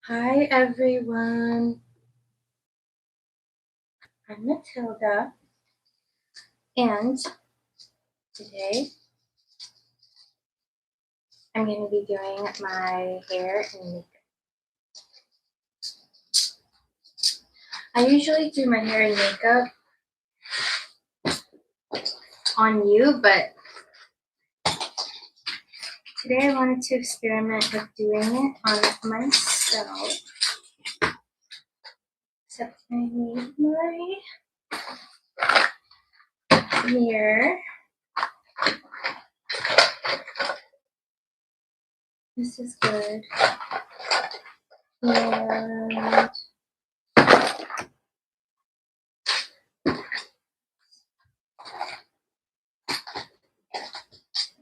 Hi everyone, I'm Mathilda, and today I'm going to be doing my hair and makeup. I usually do my hair and makeup on you, but today I wanted to experiment with doing it on myself. Except I need my mirror. This is good. And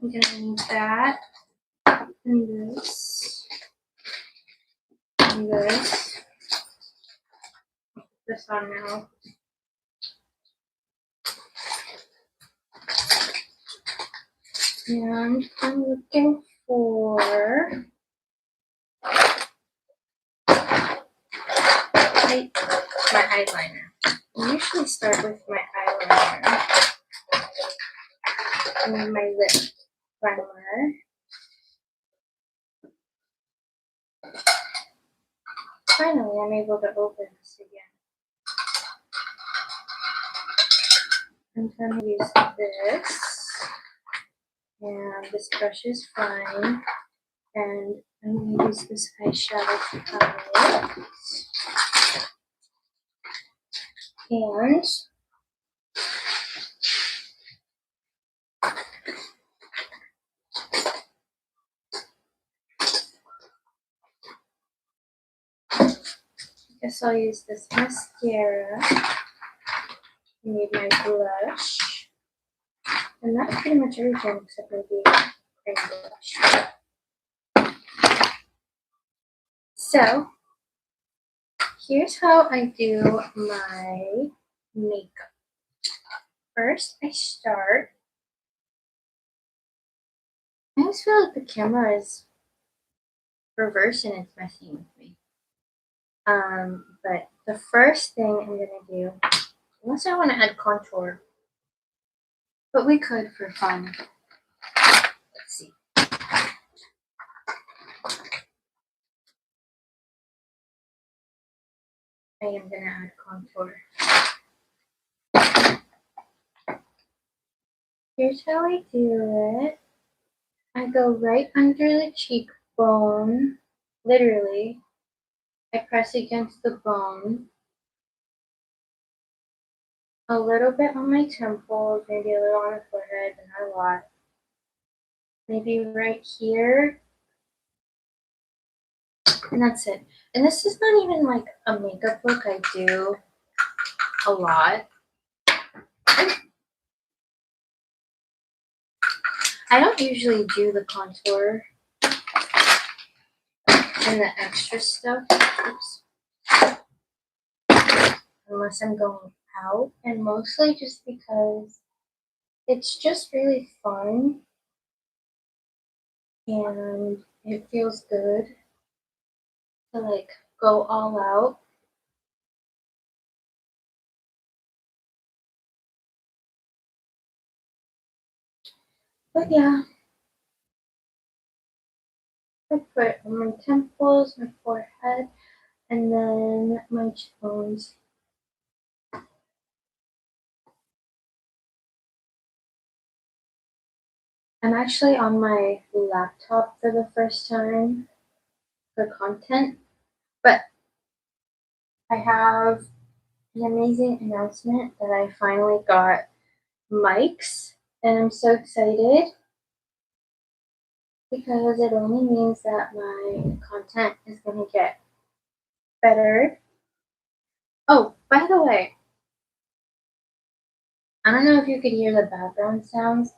I'm going to need that, and this, and this. This on now. And I'm looking for my eyeliner. I usually start with my eyeliner and my lip primer. Finally, I'm able to open this again. I'm going to use this, and this brush is fine, and I'm going to use this eyeshadow palette, and I guess I'll use this mascara. I need my blush, and that's pretty much everything except maybe cream blush. So, here's how I do my makeup. First, I start. I always feel like the camera is reversed and it's messing with me. But the first thing I'm gonna do, unless I want to add contour, but we could for fun. Let's see. I am gonna add contour. Here's how I do it. I go right under the cheekbone, literally. I press against the bone. A little bit on my temples, maybe a little on the forehead, but not a lot. Maybe right here. And that's it. And this is not even like a makeup look I do a lot. I don't usually do the contour and the extra stuff. Oops. Unless I'm going out, and mostly just because it's just really fun and it feels good to like go all out. But yeah, I put on my temples, my forehead, and then my cheekbones. I'm actually on my laptop for the first time for content, but I have an amazing announcement that I finally got mics, and I'm so excited because it only means that my content is going to get better. Oh, by the way, I don't know if you could hear the background sounds,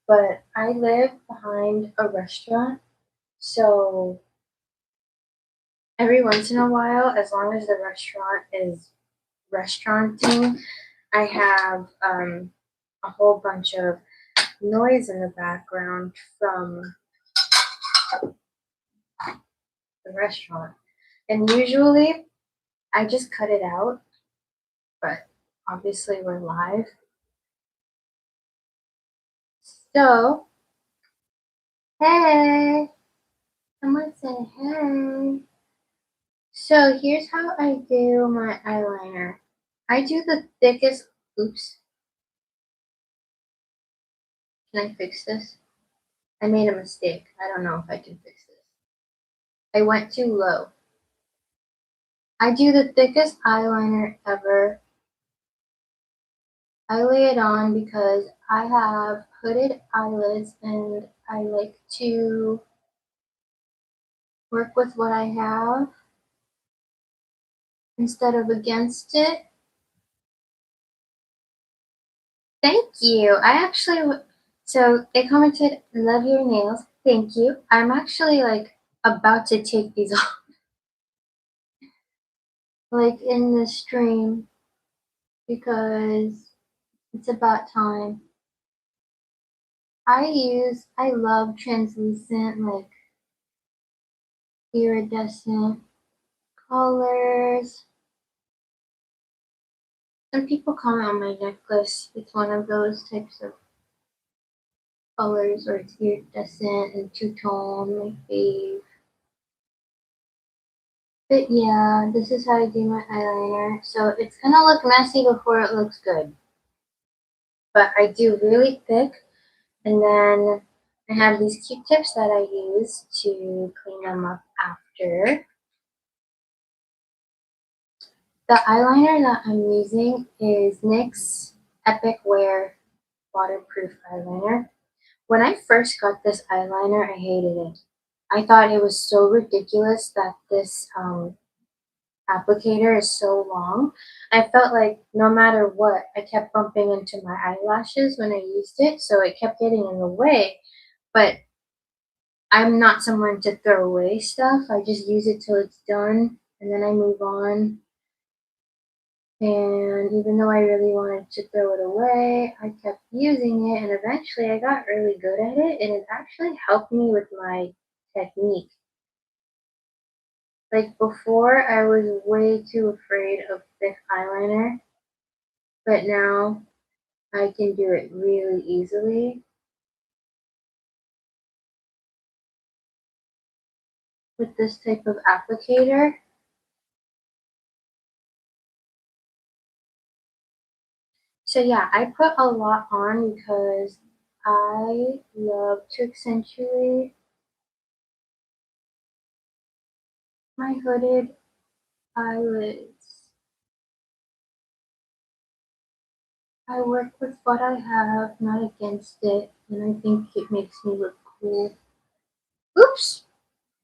but I live behind a restaurant, so every once in a while, as long as the restaurant is restauranting, I have a whole bunch of noise in the background from the restaurant. And usually I just cut it out, but obviously we're live. So, hey, someone say hey. So here's how I do my eyeliner. I do the thickest, oops, can I fix this? I made a mistake. I don't know if I can fix this. I went too low. I do the thickest eyeliner ever. I lay it on because I have hooded eyelids and I like to work with what I have instead of against it. Thank you. So they commented, love your nails. Thank you. I'm actually like about to take these off, like in the stream, because it's about time. I love translucent, like iridescent colors. Some people comment on my necklace. It's one of those types of colors, or it's iridescent and two-tone, my fave. But yeah, this is how I do my eyeliner. So it's gonna look messy before it looks good. But I do really thick, and then I have these Q-tips that I use to clean them up after. The eyeliner that I'm using is NYX Epic Wear Waterproof Eyeliner. When I first got this eyeliner, I hated it. I thought it was so ridiculous that this applicator is so long. I felt like no matter what, I kept bumping into my eyelashes when I used it, so it kept getting in the way. But I'm not someone to throw away stuff. I just use it till it's done and then I move on. And even though I really wanted to throw it away, I kept using it and eventually I got really good at it and it actually helped me with my technique. Like before, I was way too afraid of thick eyeliner, but now I can do it really easily with this type of applicator. So yeah, I put a lot on because I love to accentuate my hooded eyelids. I work with what I have, not against it, and I think it makes me look cool. Oops!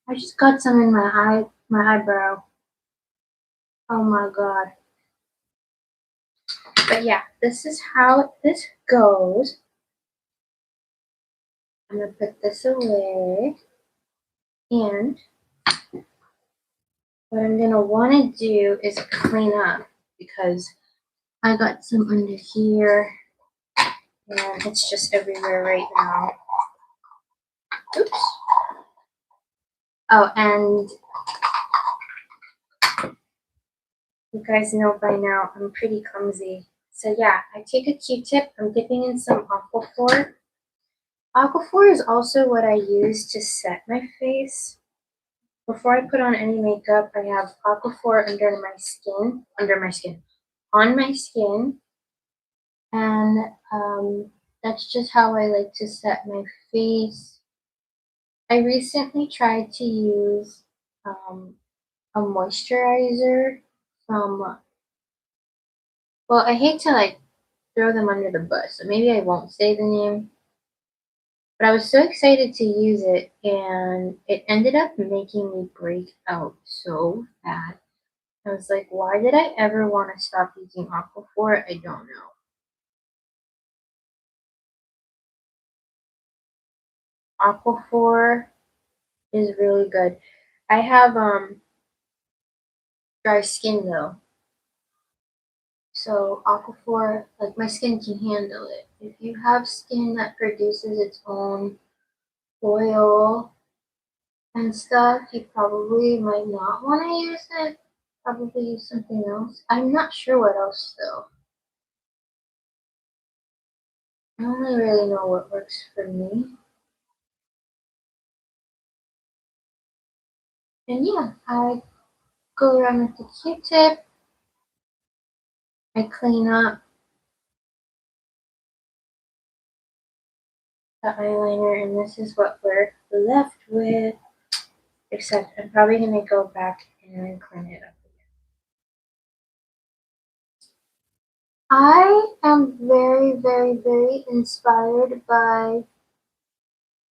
I just got some in my eyebrow. Oh my god. But yeah, this is how this goes. I'm gonna put this away. And what I'm gonna wanna do is clean up because I got some under here and it's just everywhere right now. Oops. Oh, and you guys know by now I'm pretty clumsy. So yeah, I take a Q-tip, I'm dipping in some Aquaphor. Aquaphor is also what I use to set my face. Before I put on any makeup, I have Aquaphor on my skin, and that's just how I like to set my face. I recently tried to use a moisturizer from, well, I hate to like throw them under the bus, so maybe I won't say the name. But I was so excited to use it, and it ended up making me break out so bad. I was like, why did I ever want to stop using Aquaphor? I don't know. Aquaphor is really good. I have dry skin though, so Aquaphor, like my skin can handle it. If you have skin that produces its own oil and stuff, you probably might not want to use it. Probably use something else. I'm not sure what else though. I only really know what works for me. And yeah, I go around with the Q-tip. I clean up the eyeliner, and this is what we're left with. Except I'm probably gonna go back and clean it up again. I am very, very, very inspired by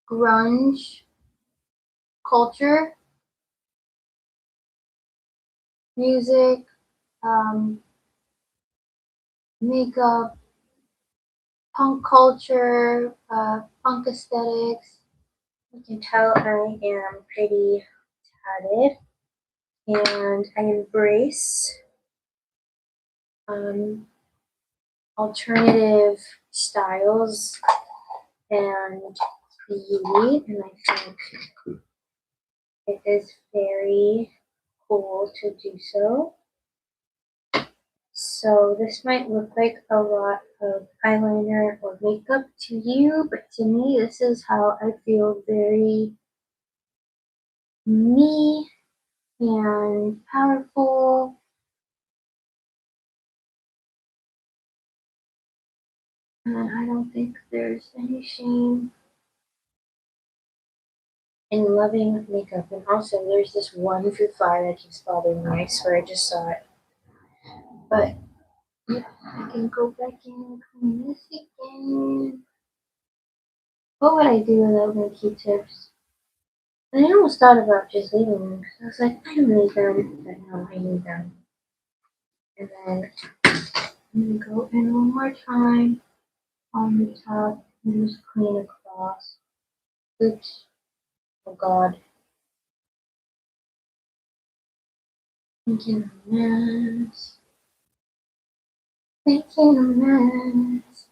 grunge culture, music, makeup, punk culture, punk aesthetics. You can tell I am pretty tatted, and I embrace um, alternative styles and beauty, and I think it is very cool to do so. So this might look like a lot of eyeliner or makeup to you, but to me this is how I feel very me and powerful. And I don't think there's any shame in loving makeup. And also there's this one fruit fly that keeps bothering me. I swear I just saw it. But yeah, I can go back in and clean this again. What would I do without my Q-tips? And I almost thought about just leaving them because I was like, I don't need them, but no, I need them. And then I'm gonna go in one more time on the top and just clean across. Oops. Oh God. Making a mess. Making a mess.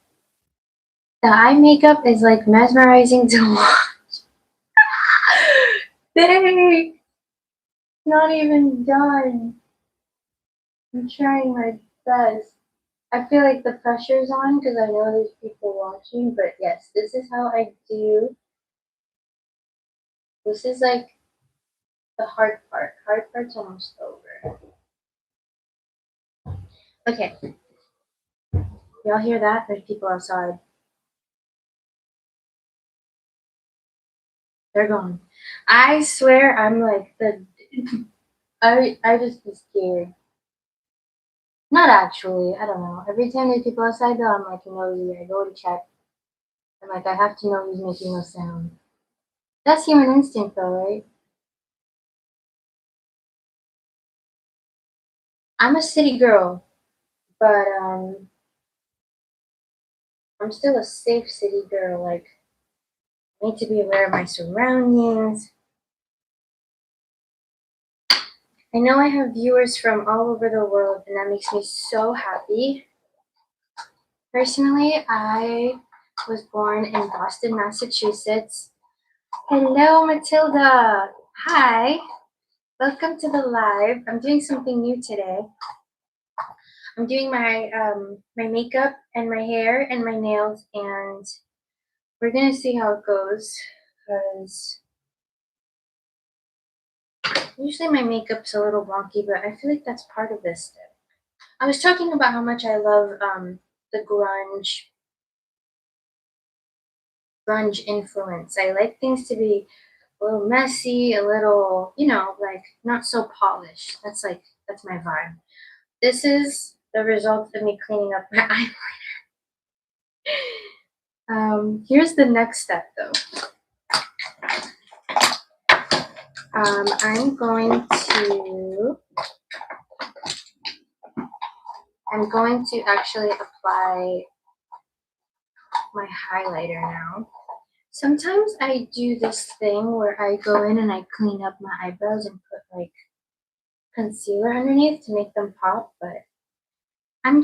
The eye makeup is like mesmerizing to watch. Dang! Not even done. I'm trying my best. I feel like the pressure's on because I know there's people watching, but yes, this is how I do. This is like the hard part. Hard part's almost over. Okay, y'all hear that? There's people outside. They're gone. I swear I'm like I just be scared. Not actually, I don't know. Every time there's people outside though, I'm like nosy. I go to check. I'm like, I have to know who's making no sound. That's human instinct though, right? I'm a city girl, but I'm still a safe city girl. Like, I need to be aware of my surroundings. I know I have viewers from all over the world, and that makes me so happy. Personally, I was born in Boston, Massachusetts. Hello, Mathilde. Hi. Welcome to the live. I'm doing something new today. I'm doing my makeup and my hair and my nails, and we're gonna see how it goes. Because usually my makeup's a little wonky, but I feel like that's part of this step. I was talking about how much I love the grunge influence. I like things to be a little messy, a little, like not so polished. That's my vibe. This is the result of me cleaning up my eyeliner. Here's the next step though. I'm going to actually apply my highlighter now. Sometimes I do this thing where I go in and I clean up my eyebrows and put like concealer underneath to make them pop, but I'm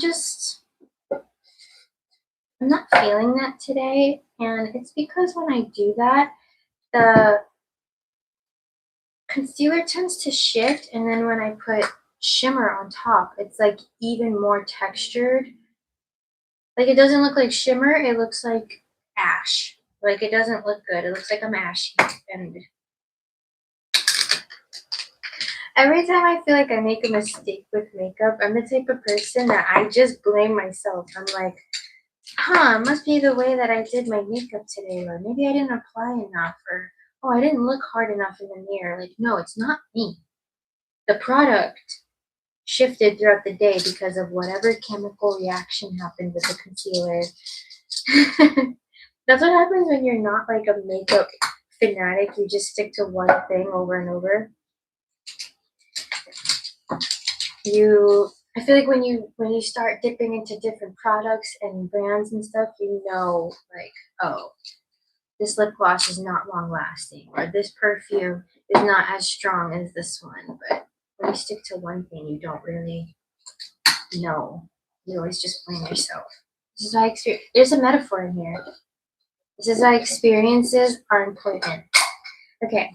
not feeling that today, and it's because when I do that, the concealer tends to shift, and then when I put shimmer on top, it's like even more textured. Like it doesn't look like shimmer, it looks like ash. Like it doesn't look good. It looks like I'm ashy. And every time I feel like I make a mistake with makeup, I'm the type of person that I just blame myself. I'm like, it must be the way that I did my makeup today, or maybe I didn't apply enough, or oh, I didn't look hard enough in the mirror. Like, no, it's not me. The product shifted throughout the day because of whatever chemical reaction happened with the concealer. That's what happens when you're not like a makeup fanatic. You just stick to one thing over and over. I feel like when you start dipping into different products and brands and stuff, you know, like, oh, this lip gloss is not long lasting, or this perfume is not as strong as this one. But when you stick to one thing, you don't really know. You always just blame yourself. This is why there's a metaphor in here. This is why experiences are important. Okay.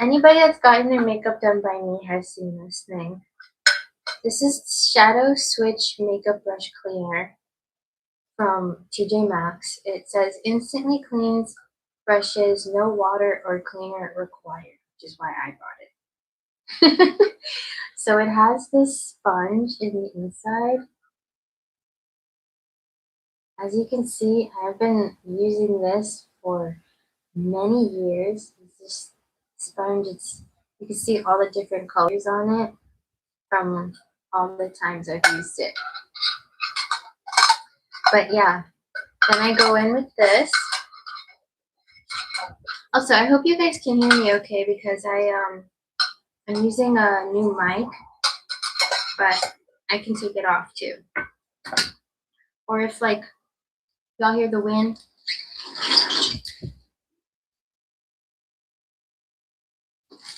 Anybody that's gotten their makeup done by me has seen this thing. This is Shadow Switch Makeup Brush Cleaner from TJ Maxx. It says instantly cleans brushes, no water or cleaner required, which is why I bought it. So it has this sponge in the inside. As you can see, I've been using this for many years. This sponge, you can see all the different colors on it from all the times I've used it. But yeah, then I go in with this. Also, I hope you guys can hear me okay because I'm using a new mic, but I can take it off too. Or if like y'all hear the wind,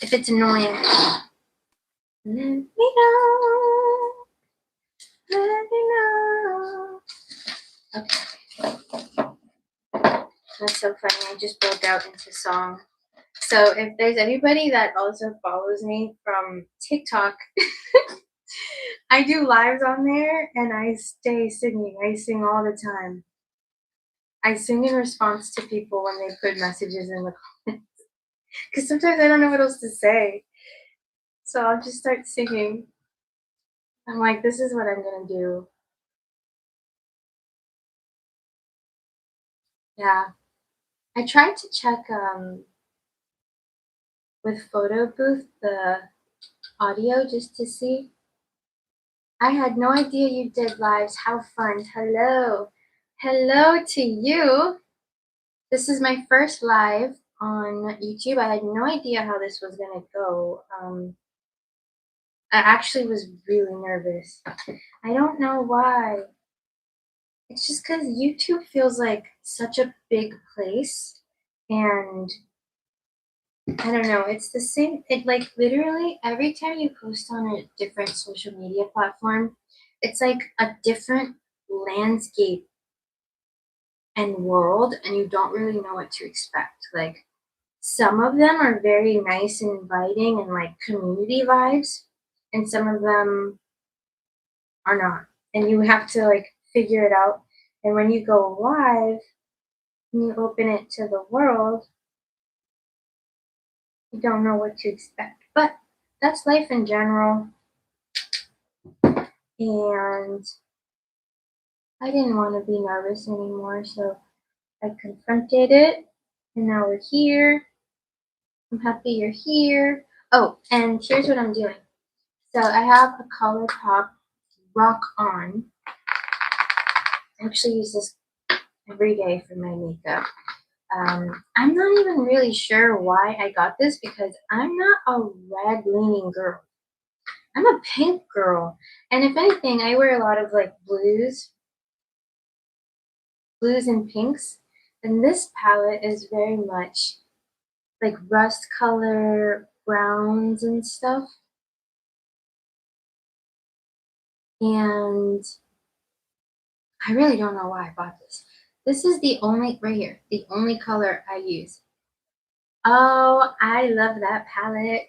if it's annoying, let me know. Let me know. Okay. That's so funny. I just broke out into song. So if there's anybody that also follows me from TikTok, I do lives on there and I stay singing. I sing all the time. I sing in response to people when they put messages in the comments. Because sometimes I don't know what else to say. So I'll just start singing. I'm like, this is what I'm going to do. Yeah. I tried to check with Photo Booth the audio just to see. I had no idea you did lives. How fun. Hello. Hello to you. This is my first live on YouTube. I had no idea how this was going to go. I actually was really nervous. I don't know why. It's just because YouTube feels like such a big place. And I don't know, it's the same. It like literally every time you post on a different social media platform, it's like a different landscape and world, and you don't really know what to expect. Like some of them are very nice and inviting and like community vibes, and some of them are not. And you have to like figure it out. And when you go live and you open it to the world, you don't know what to expect. But that's life in general. And I didn't want to be nervous anymore, so I confronted it. And now we're here. I'm happy you're here. Oh, and here's what I'm doing. So I have a ColourPop Rock On. I actually use this every day for my makeup. I'm not even really sure why I got this because I'm not a red leaning girl. I'm a pink girl. And if anything, I wear a lot of like blues and pinks. And this palette is very much like rust color, browns and stuff. And I really don't know why I bought this. This is the only, right here, the only color I use. Oh, I love that palette.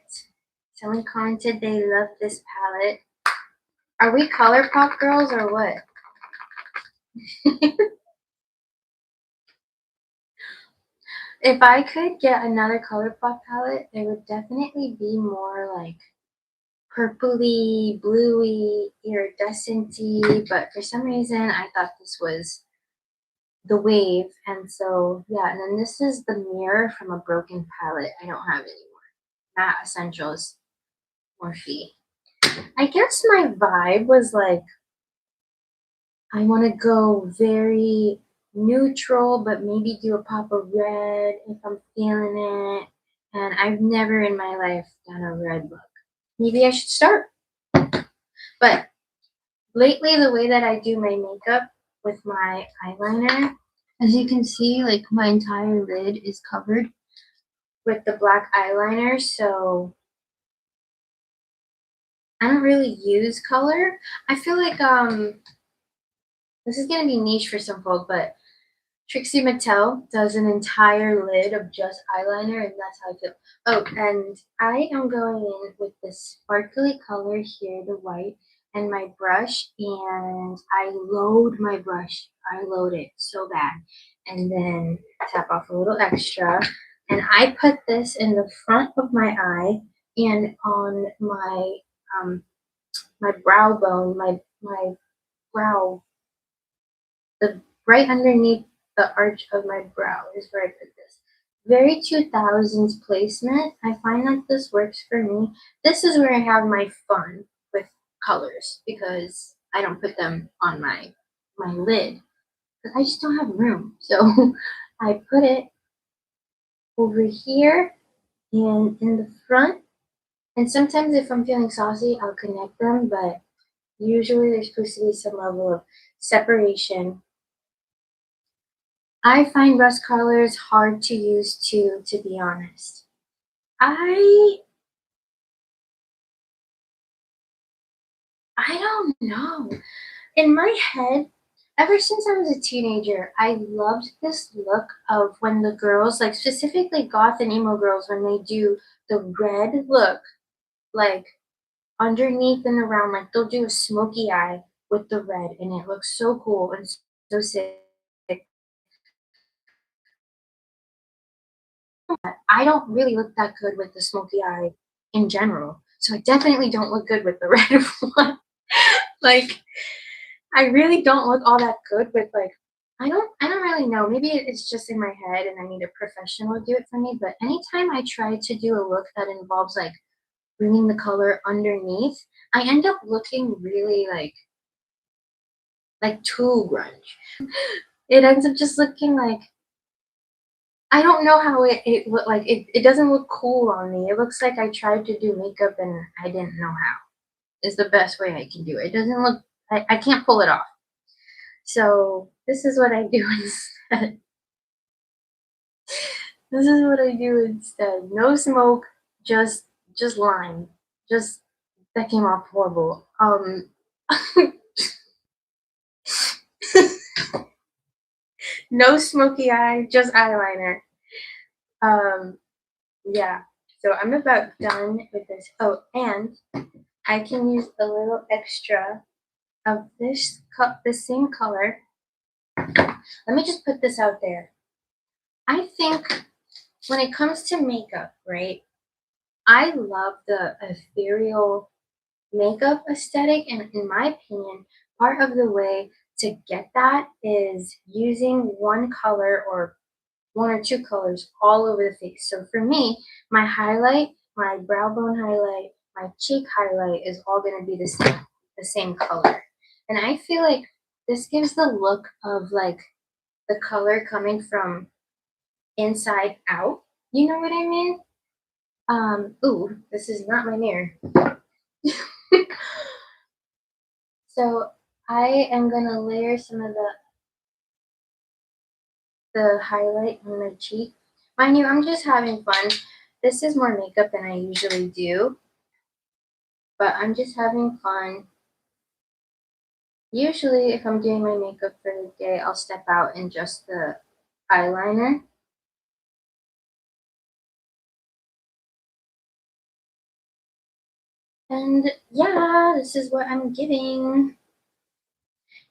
Someone commented they love this palette. Are we ColourPop girls or what? If I could get another ColourPop palette, it would definitely be more like purpley, bluey, iridescent-y, but for some reason I thought this was the wave, and so yeah, and then this is the mirror from a broken palette I don't have anymore. Matte Essentials Morphe. I guess my vibe was like I want to go very neutral, but maybe do a pop of red if I'm feeling it. And I've never in my life done a red look. Maybe I should start. But lately, the way that I do my makeup with my eyeliner, as you can see, like my entire lid is covered with the black eyeliner. So I don't really use color. I feel like this is gonna be niche for some folk, but Trixie Mattel does an entire lid of just eyeliner, and that's how I feel. Oh, and I am going in with this sparkly color here, the white, and my brush, and I load my brush. I load it so bad. And then tap off a little extra. And I put this in the front of my eye and on um my brow bone, my brow, the right underneath the arch of my brow is where I put this. Very 2000s placement. I find that this works for me. This is where I have my fun with colors because I don't put them on my lid because I just don't have room. So I put it over here and in the front. And sometimes if I'm feeling saucy, I'll connect them, but usually there's supposed to be some level of separation. I find rust colors hard to use too, to be honest. I I don't know. In my head, ever since I was a teenager, I loved this look of when the girls, like specifically goth and emo girls, when they do the red look, like underneath and around, like they'll do a smoky eye with the red, and it looks so cool and so sick. I don't really look that good with the smoky eye in general. So I definitely don't look good with the red one. Like I really don't look all that good with like I don't really know. Maybe it's just in my head and I need a professional to do it for me, but anytime I try to do a look that involves like bringing the color underneath, I end up looking really like too grunge. It ends up just looking like I don't know how it look like it doesn't look cool on me. It looks like I tried to do makeup and I didn't know how. Is the best way I can do it. It doesn't look I can't pull it off. So this is what I do instead. This is what I do instead. No smoke, just lime. Just that came off horrible. No smoky eye, just eyeliner. Um yeah. So I'm about done with this. Oh, and I can use a little extra of this cup, the same color. Let me just put this out there. I think when it comes to makeup, right? I love the ethereal makeup aesthetic, and in my opinion, part of the way to get that is using one color or one or two colors all over the face. So for me, my highlight, my brow bone highlight, my cheek highlight is all going to be the same color. And I feel like this gives the look of like the color coming from inside out. You know what I mean? Ooh, this is not my mirror. So I am gonna layer some of the highlight on my cheek. Mind you, I'm just having fun. This is more makeup than I usually do, but I'm just having fun. Usually, if I'm doing my makeup for the day, I'll step out in just the eyeliner. And yeah, this is what I'm giving.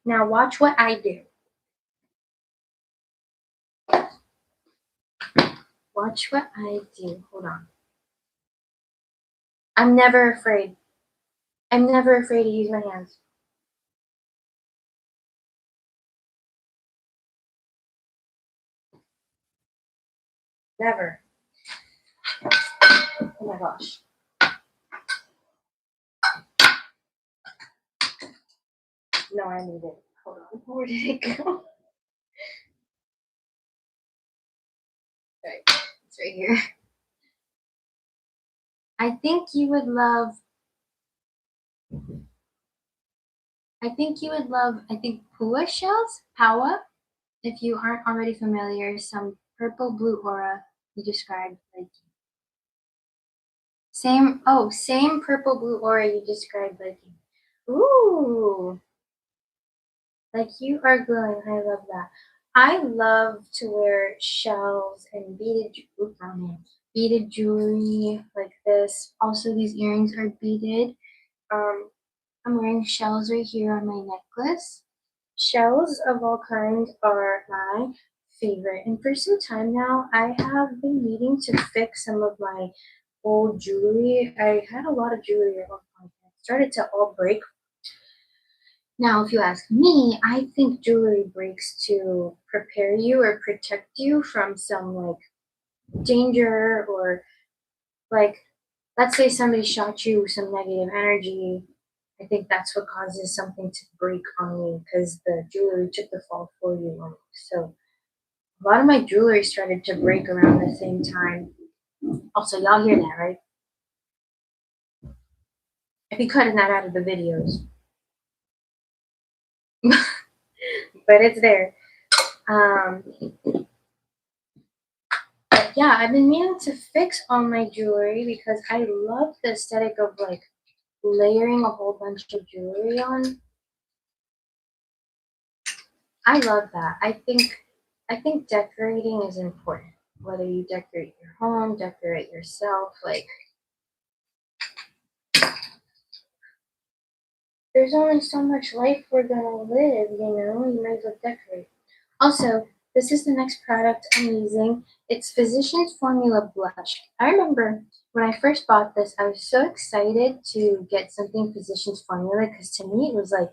Now watch what I do. Watch what I do. Hold on. I'm never afraid. I'm never afraid to use my hands. Never. Oh my gosh. No, I need it. Hold on. Where did it go? Right. It's right here. I think you would love I think Pua shells, Paua. If you aren't already familiar, some purple blue aura you described like same purple blue aura you described like ooh, like you are glowing. I love that. I love to wear shells and beaded jewelry like this. Also, these earrings are beaded. Um, I'm wearing shells right here on my necklace. Shells of all kinds are my favorite. And for some time now, I have been needing to fix some of my old jewelry. I had a lot of jewelry at one point. It started to all break. Now, if you ask me, I think jewelry breaks to prepare you or protect you from some like danger or like let's say somebody shot you with some negative energy. I think that's what causes something to break on you because the jewelry took the fall for you almost. So a lot of my jewelry started to break around the same time. Also, y'all hear that, right? I'd be cutting that out of the videos, but it's there. Um, but yeah, I've been meaning to fix all my jewelry because I love the aesthetic of like layering a whole bunch of jewelry on. I love that. I think decorating is important. Whether you decorate your home, decorate yourself, like there's only so much life we're gonna live, you know, you might as well decorate. Also, this is the next product I'm using. It's Physicians Formula Blush. I remember when I first bought this, I was so excited to get something Physicians Formula because to me it was like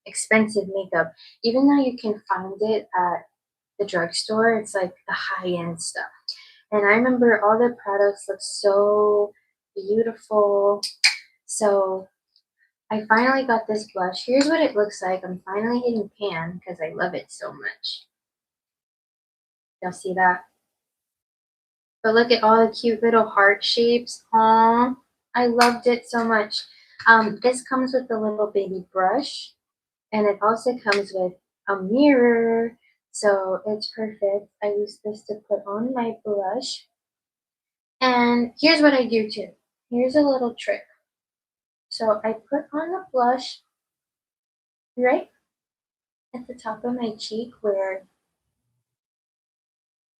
expensive makeup. Even though you can find it at the drugstore, it's like the high end stuff. And I remember all the products looked so beautiful. So I finally got this blush. Here's what it looks like. I'm finally hitting pan because I love it so much. Y'all see that? But look at all the cute little heart shapes. Aww, I loved it so much. This comes with a little baby brush, and it also comes with a mirror, so it's perfect. I use this to put on my blush. And here's what I do too. Here's a little trick. So I put on the blush right at the top of my cheek where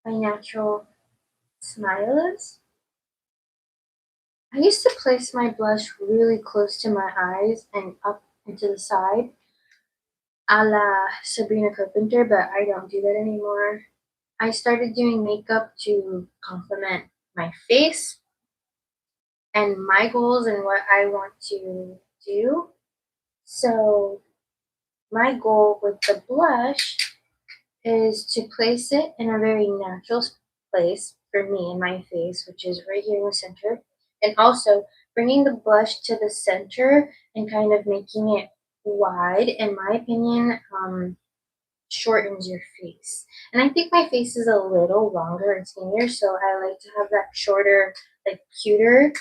my natural smile is. I used to place my blush really close to my eyes and up and to the side, a la Sabrina Carpenter, but I don't do that anymore. I started doing makeup to complement my face and my goals and what I want to do. So my goal with the blush is to place it in a very natural place for me in my face, which is right here in the center, and also bringing the blush to the center and kind of making it wide, in my opinion, shortens your face. And I think my face is a little longer and skinnier, so I like to have that shorter, like cuter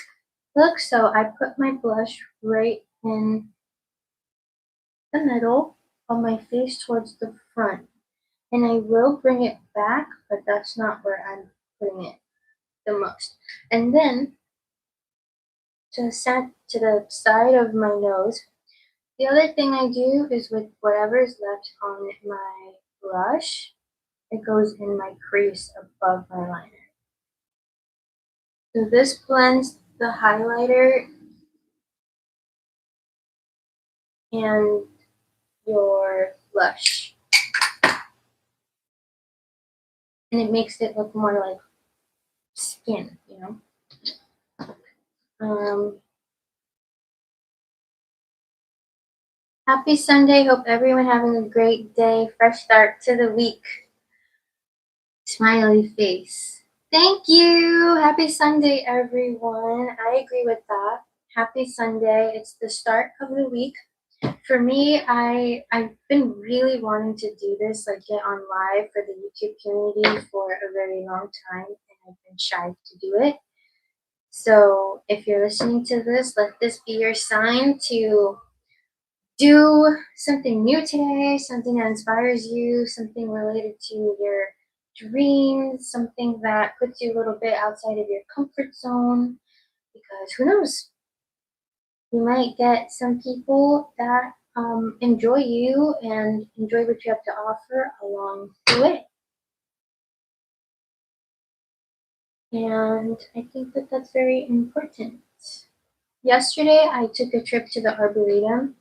look. So I put my blush right in the middle of my face towards the front. And I will bring it back, but that's not where I'm putting it the most. And then to the side of my nose, the other thing I do is with whatever is left on my brush, it goes in my crease above my liner. So this blends the highlighter and your blush. And it makes it look more like skin, you know? Happy Sunday. Hope everyone having a great day. Fresh start to the week. Smiley face. Thank you. Happy Sunday, everyone. I agree with that. Happy Sunday. It's the start of the week. For me, I've been really wanting to do this, like get on live for the YouTube community for a very long time, and I've been shy to do it. So if you're listening to this, let this be your sign to do something new today, something that inspires you, something related to your dreams, something that puts you a little bit outside of your comfort zone. Because who knows, you might get some people that enjoy you and enjoy what you have to offer along the way. And I think that that's very important. Yesterday, I took a trip to the Arboretum.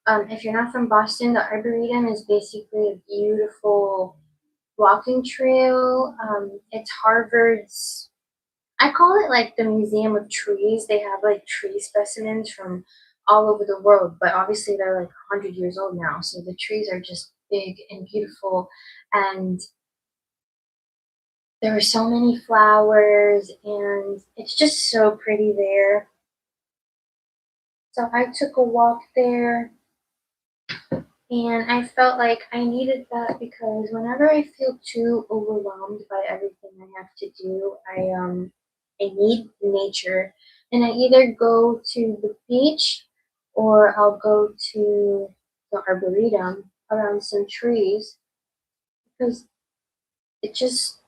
If you're not from Boston, the Arboretum is basically a beautiful walking trail. It's Harvard's, I call it like the Museum of Trees. They have like tree specimens from all over the world, but obviously they're like 100 years old now. So the trees are just big and beautiful. And there were so many flowers, and it's just so pretty there. So I took a walk there, and I felt like I needed that because whenever I feel too overwhelmed by everything I have to do, I need nature, and I either go to the beach or I'll go to the arboretum around some trees because it just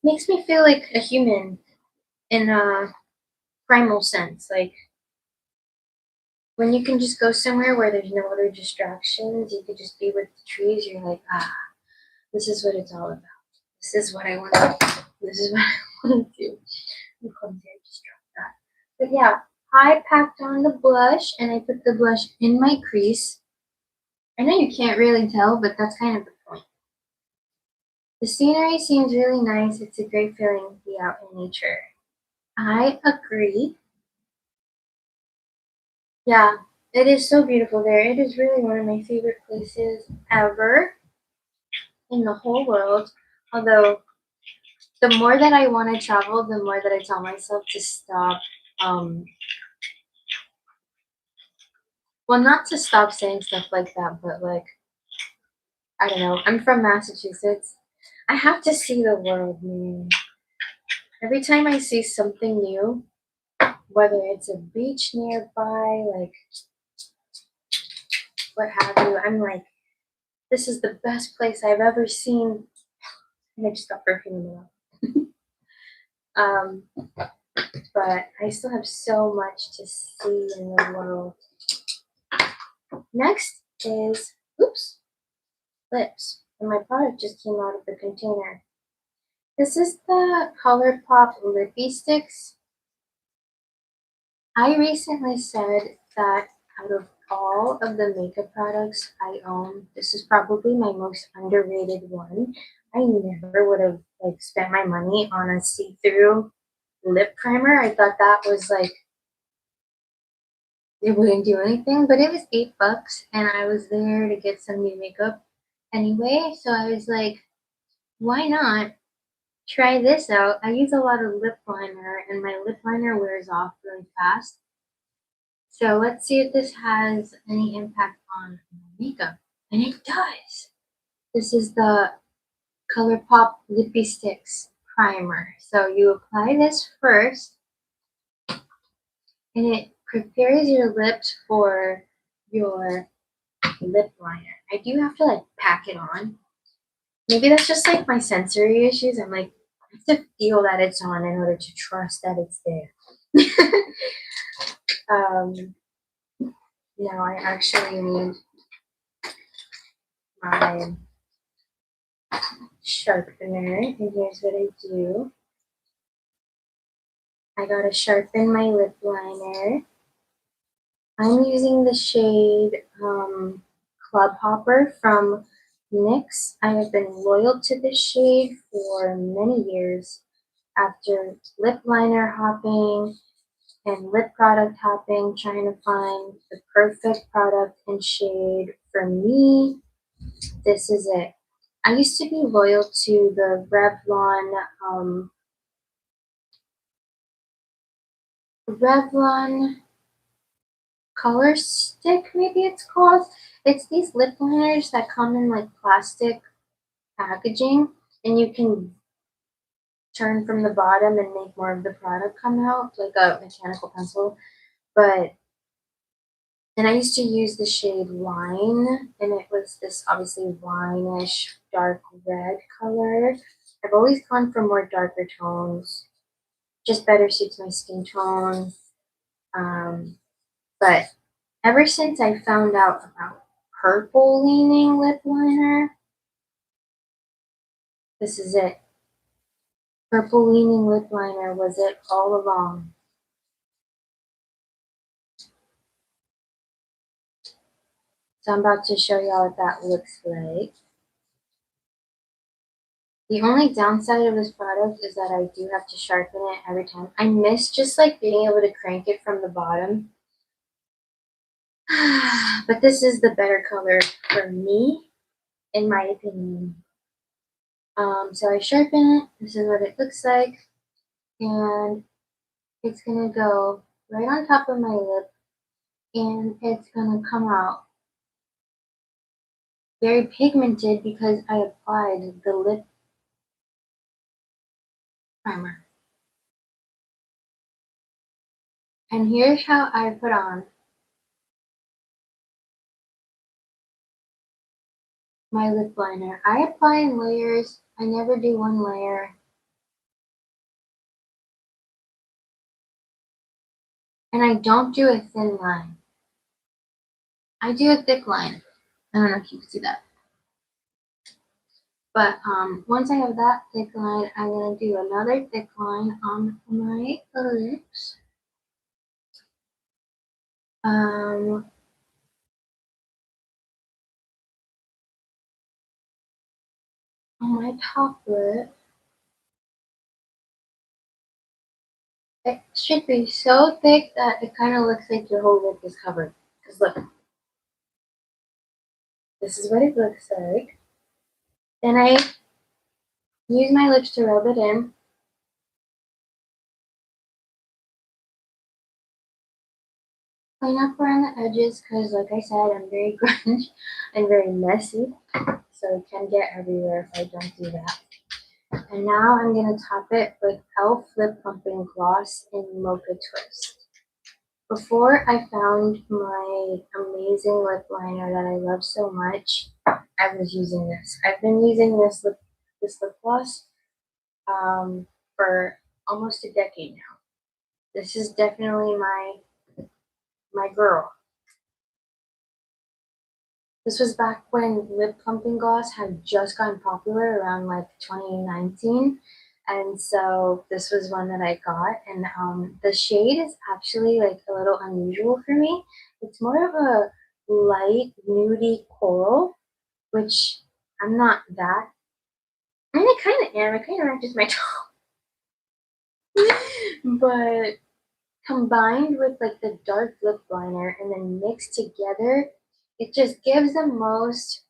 makes me feel like a human in a primal sense. Like when you can just go somewhere where there's no other distractions, you could just be with the trees. You're like, this is what it's all about. This is what I want to do. This is what I want to do. I'm clumsy, I just dropped that. But yeah, I packed on the blush and I put the blush in my crease. I know you can't really tell, but that's kind of the point. The scenery seems really nice. It's a great feeling to be out in nature. I agree. Yeah, it is so beautiful there. It is really one of my favorite places ever in the whole world. Although the more that I want to travel, the more that I tell myself to stop. Um, well, not to stop saying stuff like that, but like, I don't know. I'm from Massachusetts. I have to see the world, man. Every time I see something new, whether it's a beach nearby, like what have you, I'm like, this is the best place I've ever seen. And I just got perfume in the mouth. um, but I still have so much to see in the world. Next is, oops, lips. And my product just came out of the container. This is the ColourPop Lippy Sticks. I recently said that out of all of the makeup products I own, this is probably my most underrated one. I never would have like spent my money on a see-through lip primer. I thought that was like it wouldn't do anything, but it was $8 and I was there to get some new makeup anyway. So I was like, why not try this out? I use a lot of lip liner and my lip liner wears off really fast. So let's see if this has any impact on makeup. And it does. This is the ColourPop Lippy Sticks primer. So you apply this first and it prepares your lips for your lip liner. I do have to like pack it on. Maybe that's just like my sensory issues. I'm like, I have to feel that it's on in order to trust that it's there. um, now I actually need my sharpener, and here's what I do. I gotta sharpen my lip liner. I'm using the shade Club Hopper from NYX. I have been loyal to this shade for many years after lip liner hopping and lip product hopping, trying to find the perfect product and shade for me. This is it. I used to be loyal to the Revlon Color Stick, maybe it's called. It's these lip liners that come in like plastic packaging, and you can turn from the bottom and make more of the product come out, like a mechanical pencil. But and I used to use the shade Wine, and it was this obviously wine-ish dark red color. I've always gone for more darker tones, just better suits my skin tone. But ever since I found out about purple leaning lip liner, this is it. Purple leaning lip liner was it all along. So I'm about to show y'all what that looks like. The only downside of this product is that I do have to sharpen it every time. I miss just like being able to crank it from the bottom. But this is the better color for me, in my opinion. So I sharpen it. This is what it looks like. And it's gonna go right on top of my lip, and it's gonna come out very pigmented because I applied the lip primer. And here's how I put on my lip liner. I apply in layers. I never do one layer. And I don't do a thin line. I do a thick line. I don't know if you can see that. But once I have that thick line, I'm going to do another thick line on my lips. On my top lip. It should be so thick that it kind of looks like your whole lip is covered. Because look, this is what it looks like. Then I use my lips to rub it in. Clean up around the edges because, like I said, I'm very grunge and very messy. So it can get everywhere if I don't do that. And now I'm going to top it with e.l.f. Lip Plumping Gloss in Mocha Twist. Before I found my amazing lip liner that I love so much, I was using this. I've been using this lip gloss for almost a decade now. This is definitely my girl. This was back when lip plumping gloss had just gotten popular around like 2019. And so this was one that I got. And the shade is actually like a little unusual for me. It's more of a light nudie coral, which I'm not that. I mean, I kind of am. It kind of matches my tone. But combined with like the dark lip liner and then mixed together, it just gives the most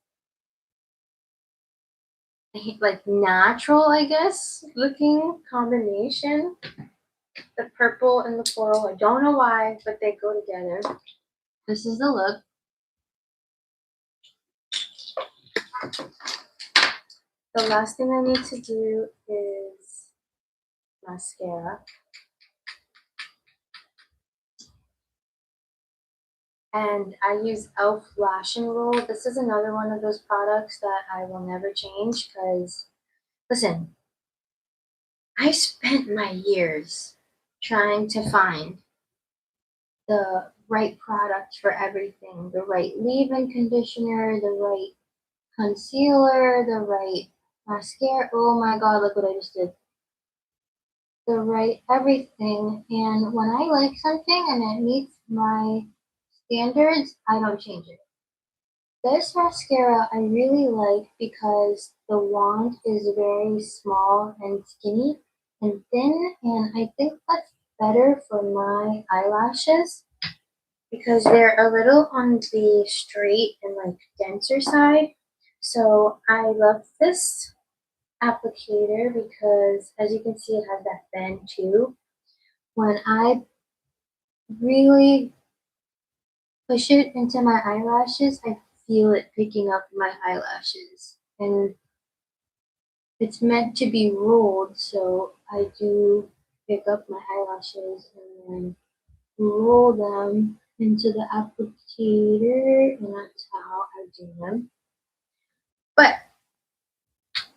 like natural, I guess, looking combination. The purple and the coral. I don't know why, but they go together. This is the look. The last thing I need to do is mascara. And I use e.l.f. Lash and Roll. This is another one of those products that I will never change because, listen, I spent my years trying to find the right product for everything, the right leave-in conditioner, the right concealer, the right mascara. Oh my god, look what I just did. The right everything. And when I like something and it meets my standards, I don't change it. This mascara I really like because the wand is very small and skinny and thin, and I think that's better for my eyelashes because they're a little on the straight and like denser side. So I love this applicator because as you can see it has that bend too. When I really push it into my eyelashes, I feel it picking up my eyelashes. And it's meant to be rolled, so I do pick up my eyelashes and then roll them into the applicator, and that's how I do them. But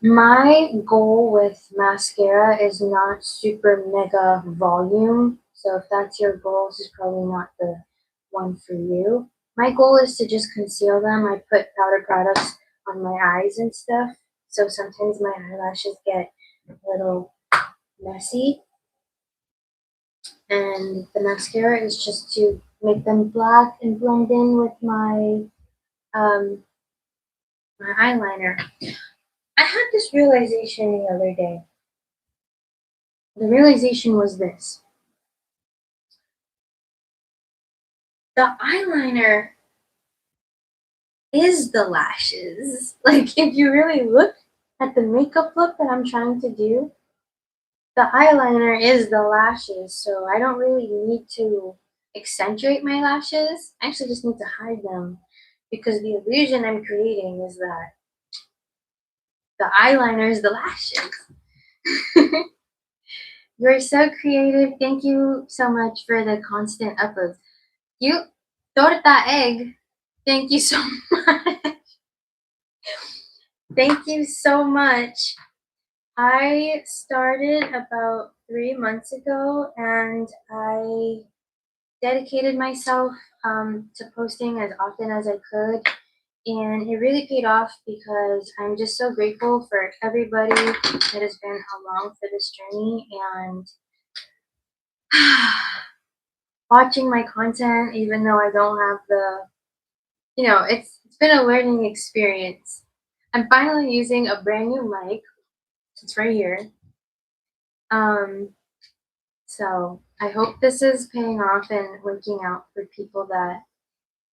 my goal with mascara is not super mega volume. So if that's your goal, this is probably not the one for you. My goal is to just conceal them. I put powder products on my eyes and stuff. So sometimes my eyelashes get a little messy. And the mascara is just to make them black and blend in with um, my eyeliner. I had this realization the other day. The realization was this: the eyeliner is the lashes. Like, if you really look at the makeup look that I'm trying to do, the eyeliner is the lashes. So I don't really need to accentuate my lashes. I actually just need to hide them because the illusion I'm creating is that the eyeliner is the lashes. You're so creative. Thank you so much for the constant uploads. You, torta egg. Thank you so much. Thank you so much. I started about 3 months ago and I dedicated myself to posting as often as I could. And it really paid off because I'm just so grateful for everybody that has been along for this journey and watching my content, even though I don't have it's been a learning experience. I'm finally using a brand new mic. It's right here. Um, so I hope this is paying off and working out for people that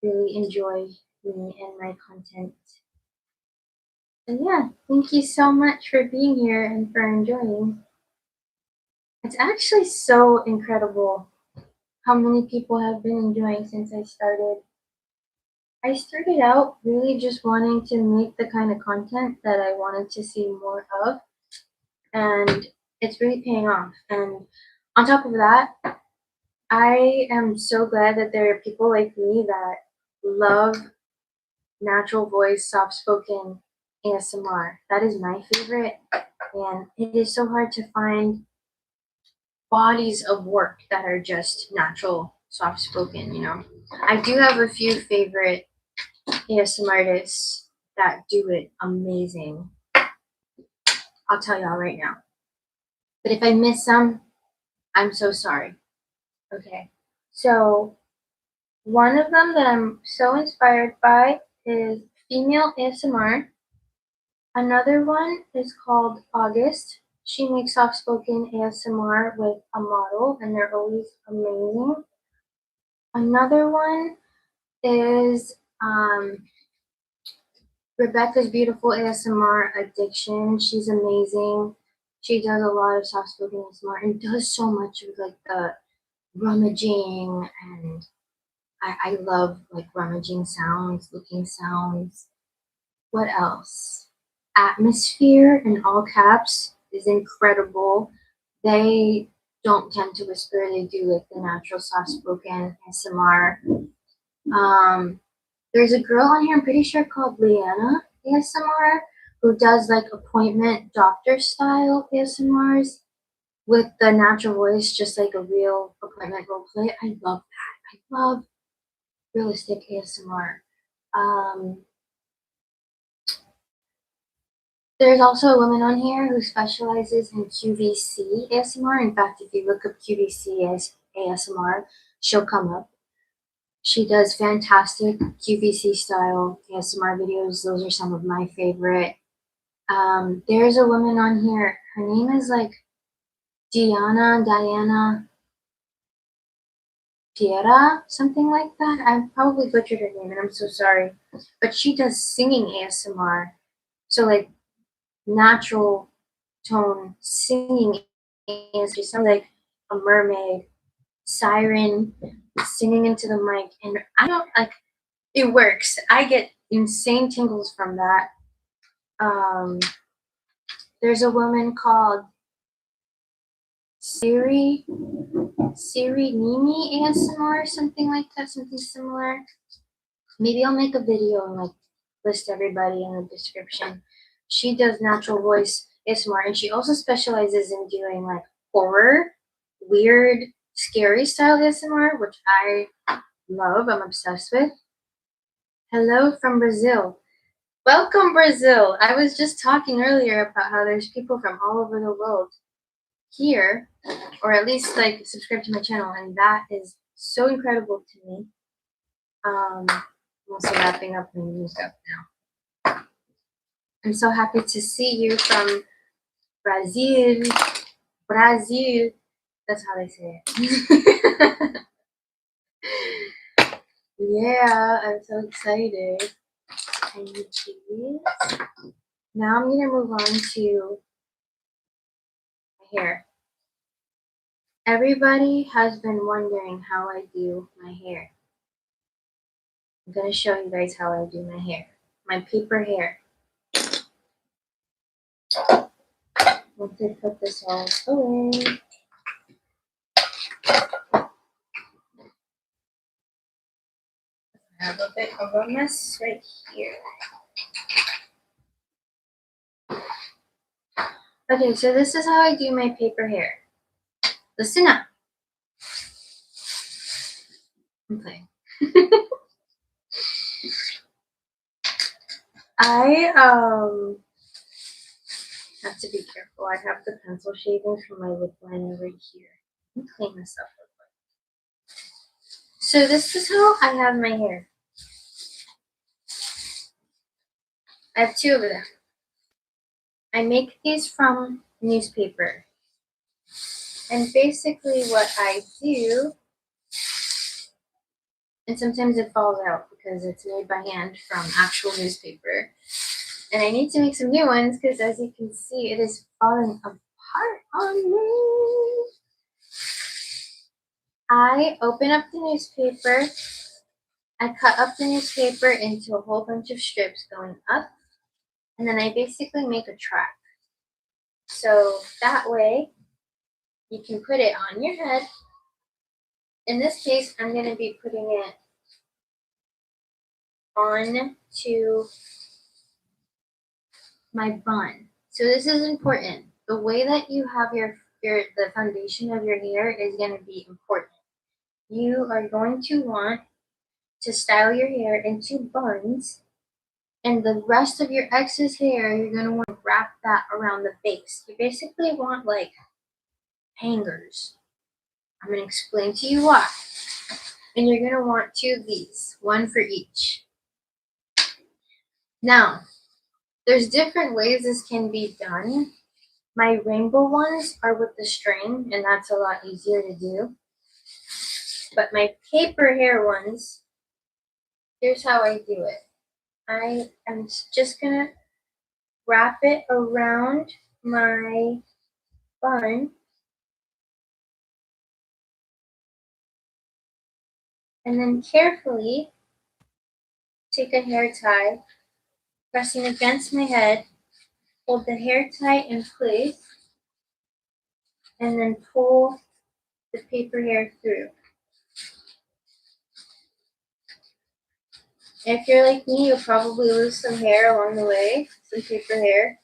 really enjoy me and my content. And yeah, thank you so much for being here and for enjoying. It's actually so incredible how many people have been enjoying since I started. I started out really just wanting to make the kind of content that I wanted to see more of, and it's really paying off. And on top of that, I am so glad that there are people like me that love natural voice, soft spoken ASMR. That is my favorite, and it is so hard to find bodies of work that are just natural, soft spoken. I do have a few favorite ASMR artists that do it amazing. I'll tell y'all right now. But if I miss some, I'm so sorry. Okay. So, one of them that I'm so inspired by is female ASMR. Another one is called August. She makes soft spoken ASMR with a model, and they're always amazing. Another one is Rebecca's Beautiful ASMR Addiction. She's amazing. She does a lot of soft spoken ASMR and does so much with like the rummaging, and I love like rummaging sounds, looking sounds. What else? Atmosphere in all caps is incredible. They don't tend to whisper, they do like the natural soft spoken ASMR. There's a girl on here, I'm pretty sure called Leanna ASMR, who does like appointment doctor style ASMRs with the natural voice, just like a real appointment role play. I love that. I love realistic ASMR. There's also a woman on here who specializes in QVC ASMR. In fact, if you look up QVC as ASMR, she'll come up. She does fantastic QVC style ASMR videos. Those are some of my favorite. There's a woman on here. Her name is like Diana Piera, something like that. I probably butchered her name and I'm so sorry. But she does singing ASMR. So like natural tone singing ASMR. She sounds like a mermaid, siren, singing into the mic. And I don't like it works. I get insane tingles from that. There's a woman called Siri Nimi ASMR, something like that, something similar. Maybe I'll make a video and like list everybody in the description. She does natural voice ASMR and she also specializes in doing like horror, weird, scary style ASMR, which I love. I'm obsessed with. Hello from Brazil. Welcome, Brazil. I was just talking earlier about how there's people from all over the world here, or at least like subscribe to my channel, and that is so incredible to me. I'm also wrapping up my makeup now. I'm so happy to see you from Brazil. Brazil. That's how they say it. Yeah, I'm so excited. And now I'm gonna move on to my hair. Everybody has been wondering how I do my hair. I'm gonna show you guys how I do my hair. My paper hair. Once I put this all away. I have a bit of a mess right here. Okay, so this is how I do my paper hair. Listen up. I'm playing. I have to be careful. I have the pencil shavings from my lip liner right here. Let me clean this up real quick. So this is how I have my hair. I have two of them. I make these from newspaper. And basically what I do, and sometimes it falls out because it's made by hand from actual newspaper. And I need to make some new ones because as you can see, it is falling apart on me. I open up the newspaper. I cut up the newspaper into a whole bunch of strips going up. And then I basically make a track. So that way you can put it on your head. In this case, I'm going to be putting it on to my bun. So this is important. The way that you have the foundation of your hair is going to be important. You are going to want to style your hair into buns, and the rest of your excess hair, you're going to want to wrap that around the base. You basically want like hangers. I'm going to explain to you why. And you're going to want two of these, one for each. Now, there's different ways this can be done. My rainbow ones are with the string, and that's a lot easier to do. But my paper hair ones, here's how I do it. I am just gonna wrap it around my bun, and then carefully take a hair tie, pressing against my head, hold the hair tie in place, and then pull the paper hair through. If you're like me, you'll probably lose some hair along the way, some paper hair.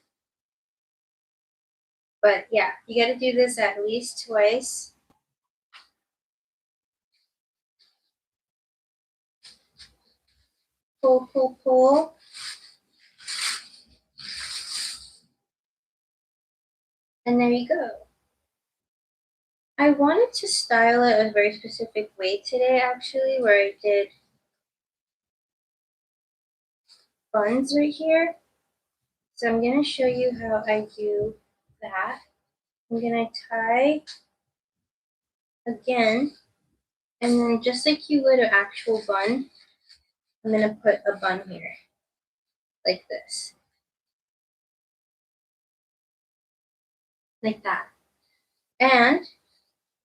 But yeah, you gotta do this at least twice. Pull, pull, pull. And there you go. I wanted to style it a very specific way today, actually, where I did buns right here. So I'm going to show you how I do that. I'm going to tie again, and then just like you would an actual bun, I'm going to put a bun here, like this, like that. And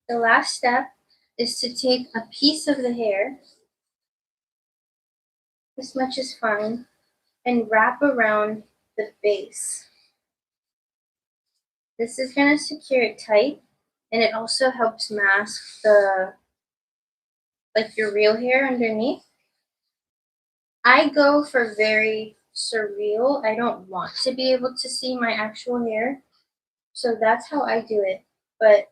the last step is to take a piece of the hair, this much is fine, and wrap around the base. This is going to secure it tight, and it also helps mask like your real hair underneath. I go for very surreal. I don't want to be able to see my actual hair, so that's how I do it. But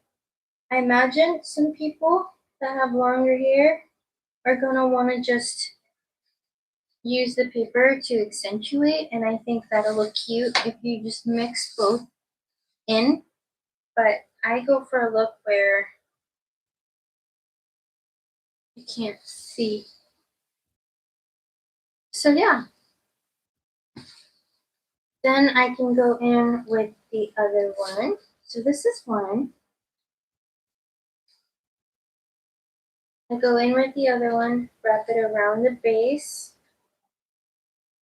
I imagine some people that have longer hair are gonna want to just use the paper to accentuate, and I think that'll look cute if you just mix both in. But I go for a look where you can't see. So yeah, then I can go in with the other one. So this is one. I go in with the other one, wrap it around the base.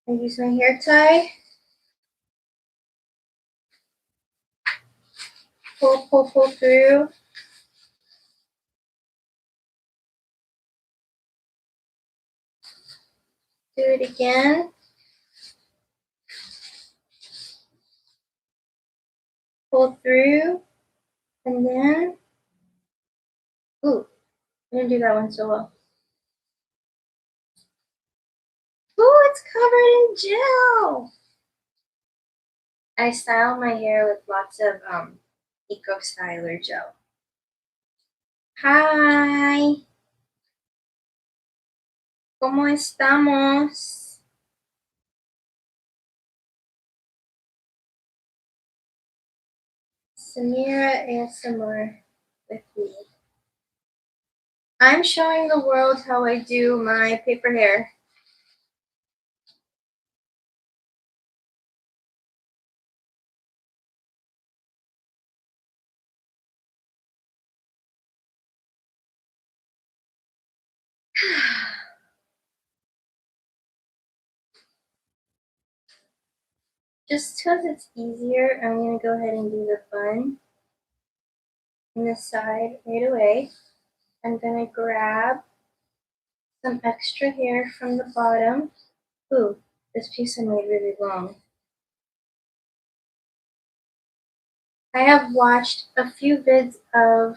I use my hair tie. Pull, pull, pull through. Do it again. Pull through. And then, ooh, I didn't do that one so well. Ooh, it's covered in gel. I style my hair with lots of Eco Styler gel. Hi, ¿cómo estamos? Samira ASMR with me. I'm showing the world how I do my paper hair. Just because it's easier, I'm going to go ahead and do the bun on the side right away. I'm going to grab some extra hair from the bottom. Ooh, this piece I made really long. I have watched a few vids of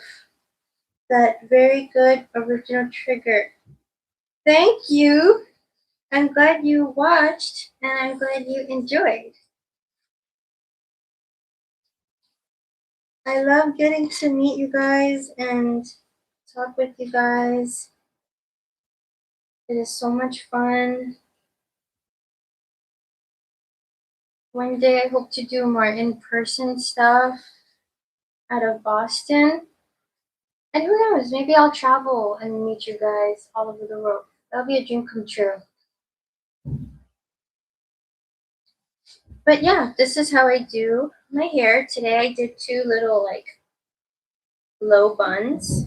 that very good original trigger. Thank you! I'm glad you watched, and I'm glad you enjoyed. I love getting to meet you guys and talk with you guys. It is so much fun. One day I hope to do more in-person stuff out of Boston. And who knows, maybe I'll travel and meet you guys all over the world. That'll be a dream come true. But yeah, this is how I do my hair. Today I did two little like low buns.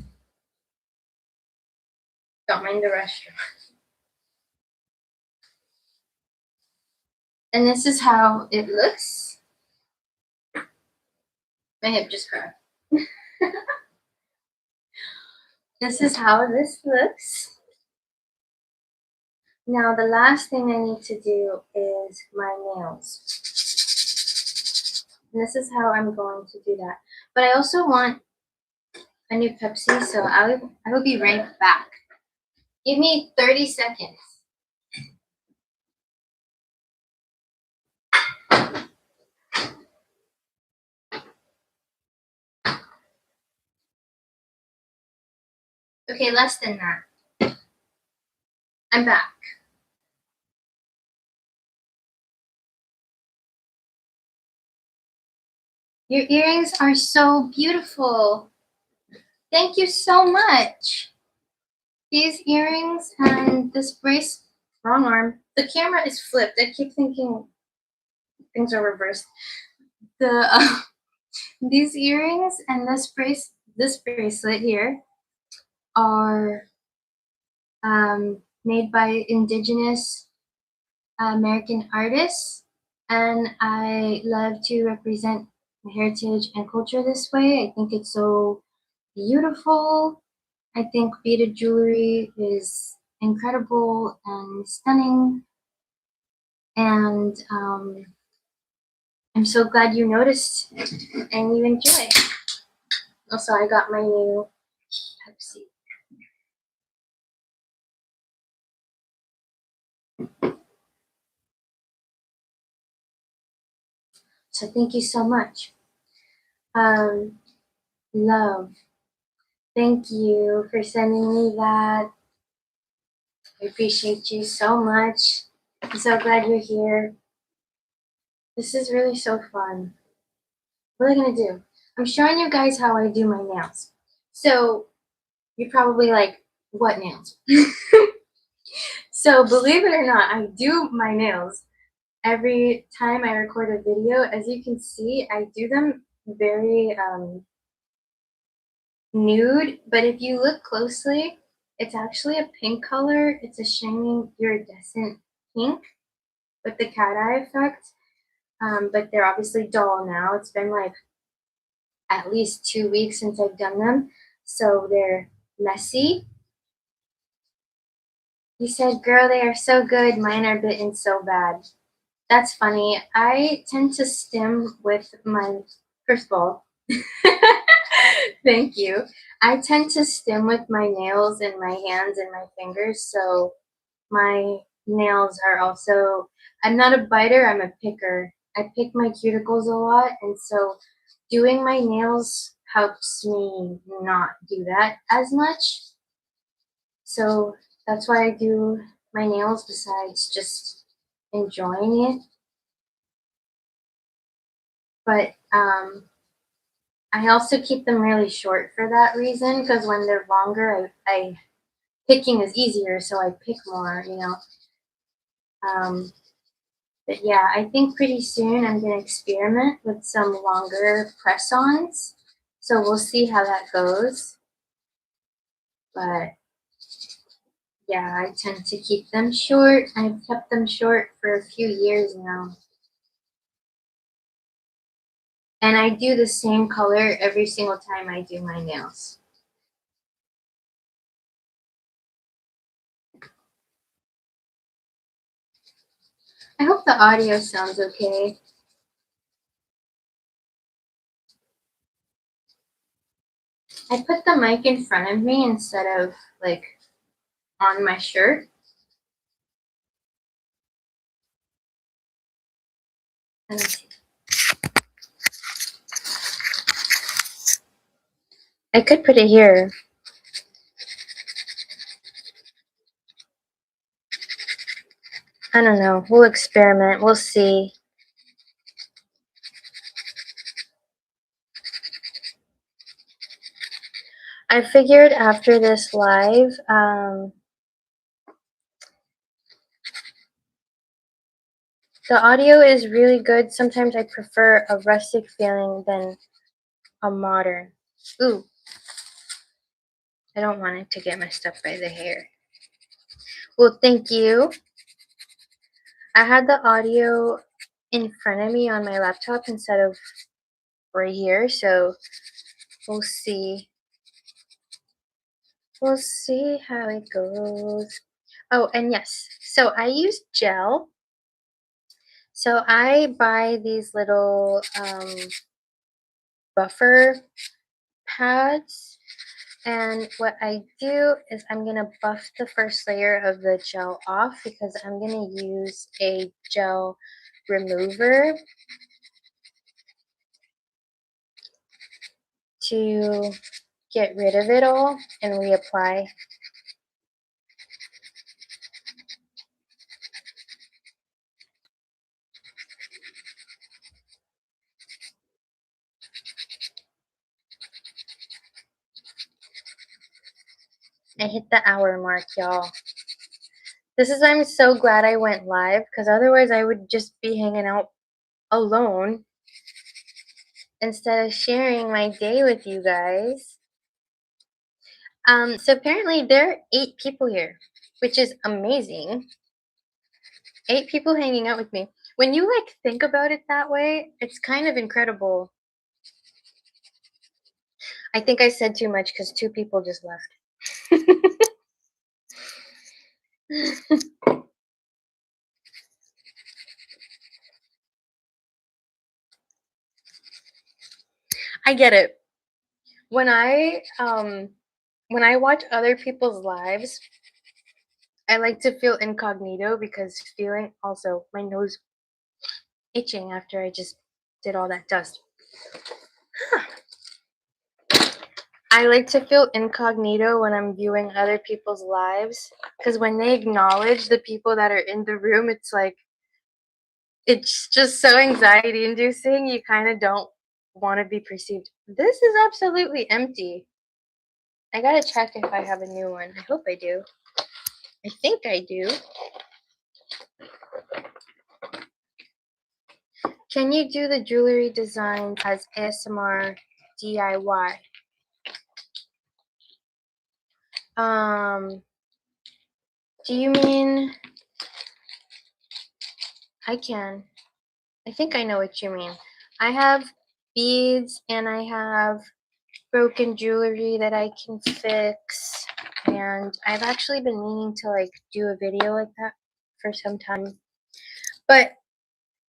Don't mind the restroom. And this is how it looks. My hip just cracked. This is how this looks. Now the last thing I need to do is my nails. And this is how I'm going to do that. But I also want a new Pepsi, so I will be right back. Give me 30 seconds. Okay, less than that. I'm back. Your earrings are so beautiful. Thank you so much. These earrings and this brace, wrong arm. The camera is flipped. I keep thinking things are reversed. The these earrings and this bracelet here are made by indigenous American artists, and I love to represent my heritage and culture this way. I think it's so beautiful. I think beaded jewelry is incredible and stunning, and I'm so glad you noticed and you enjoy. Also, I got my new Pepsi. So thank you so much. Um, love. Thank you for sending me that. I appreciate you so much. I'm so glad you're here. This is really so fun. What am I gonna do? I'm showing you guys how I do my nails. So you're probably like, what nails? So believe it or not, I do my nails every time I record a video. As you can see, I do them very nude, but if you look closely, it's actually a pink color. It's a shining iridescent pink with the cat eye effect. But they're obviously dull now. It's been like at least 2 weeks since I've done them, so they're messy. You said, girl, they are so good. Mine are bitten so bad. That's funny. I tend to stim with my, first of all, thank you. I tend to stim with my nails and my hands and my fingers, so my nails are also, I'm not a biter, I'm a picker. I pick my cuticles a lot, and so doing my nails helps me not do that as much. So that's why I do my nails besides just enjoying it. But I also keep them really short for that reason, because when they're longer, I picking is easier, so I pick more, you know. But yeah, I think pretty soon I'm gonna experiment with some longer press-ons. So we'll see how that goes. But yeah, I tend to keep them short. I've kept them short for a few years now. And I do the same color every single time I do my nails. I hope the audio sounds okay. I put the mic in front of me instead of like on my shirt. I could put it here. I don't know. We'll experiment. We'll see. I figured after this live, the audio is really good. Sometimes I prefer a rustic feeling than a modern. Ooh, I don't want it to get messed up by the hair. Well, thank you. I had the audio in front of me on my laptop instead of right here, so we'll see. We'll see how it goes. Oh, and yes, so I use gel. So I buy these little buffer pads, and what I do is I'm going to buff the first layer of the gel off because I'm going to use a gel remover to get rid of it all and reapply. I hit the hour mark, y'all. This is why I'm so glad I went live, because otherwise I would just be hanging out alone instead of sharing my day with you guys. So apparently there are 8 people here, which is amazing. 8 people hanging out with me. When you like think about it that way, it's kind of incredible. I think I said too much because 2 people just left. I get it. When I watch other people's lives, I like to feel incognito because feeling also my nose itching after I just did all that dust. I like to feel incognito when I'm viewing other people's lives because when they acknowledge the people that are in the room, it's like it's just so anxiety inducing. You kind of don't want to be perceived. This is absolutely empty. I gotta check if I have a new one. I hope I do. I think I do. Can you do the jewelry design as ASMR DIY? Do you mean I can? I think I know what you mean. I have beads and I have broken jewelry that I can fix, and I've actually been meaning to like do a video like that for some time. But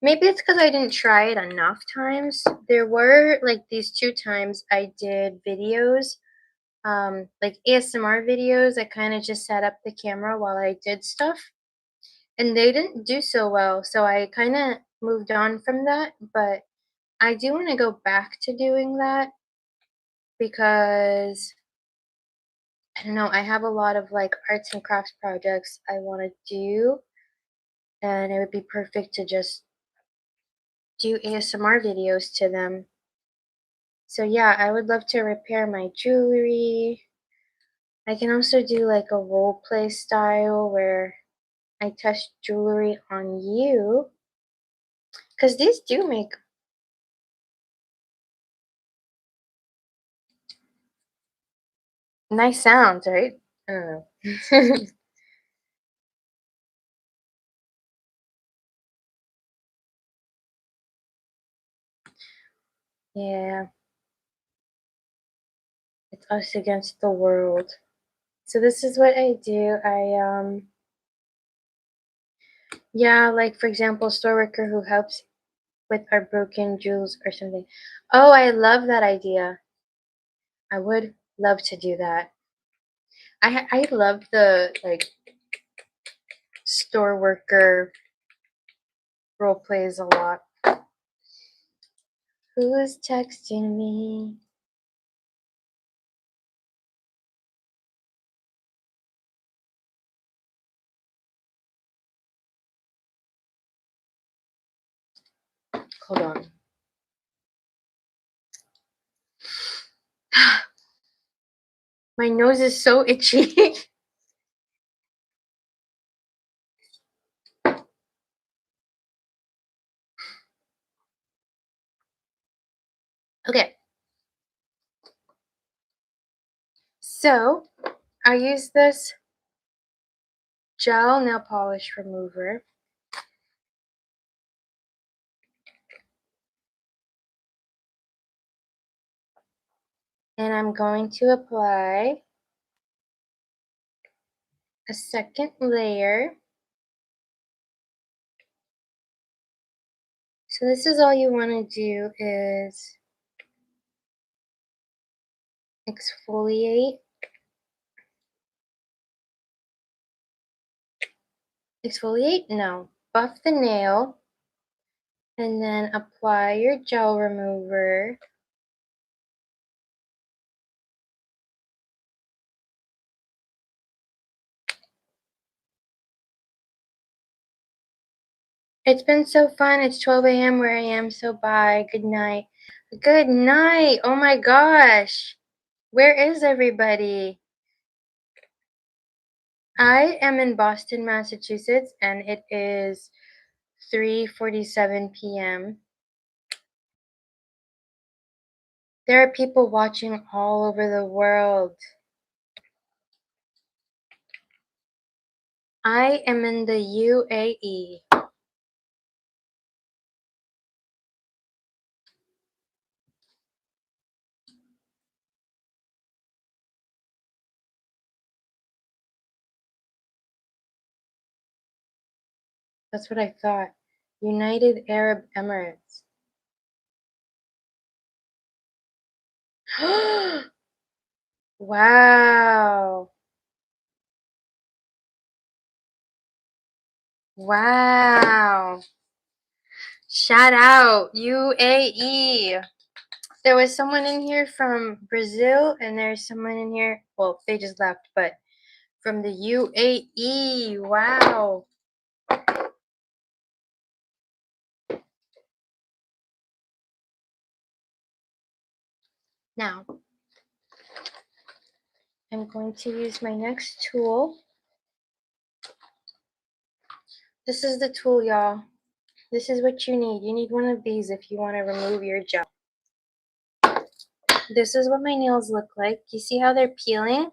maybe it's because I didn't try it enough times. There were like these 2 times I did videos, like ASMR videos. I kind of just set up the camera while I did stuff, and they didn't do so well. So I kind of moved on from that. But I do want to go back to doing that because I don't know, I have a lot of like arts and crafts projects I want to do, and it would be perfect to just do ASMR videos to them. So yeah, I would love to repair my jewelry. I can also do like a role play style where I test jewelry on you, because these do make nice sounds, right? I don't know. Yeah, it's us against the world. So this is what I do. Yeah, like for example, store worker who helps with our broken jewels or something. Oh, I love that idea. I would love to do that. I love the like store worker role plays a lot. Who's texting me? Hold on. My nose is so itchy. Okay, so I use this gel nail polish remover. And I'm going to apply a second layer. So this is all you want to do is exfoliate. Exfoliate? No. Buff the nail and then apply your gel remover. It's been so fun. It's 12 a.m. where I am, so bye. Good night. Good night. Oh my gosh. Where is everybody? I am in Boston, Massachusetts, and it is 3:47 p.m. There are people watching all over the world. I am in the UAE. That's what I thought. United Arab Emirates. Wow. Wow. Shout out UAE. There was someone in here from Brazil, and there's someone in here. Well, they just left, but from the UAE. Wow. Now, I'm going to use my next tool. This is the tool, y'all. This is what you need. You need one of these if you want to remove your gel. This is what my nails look like. You see how they're peeling?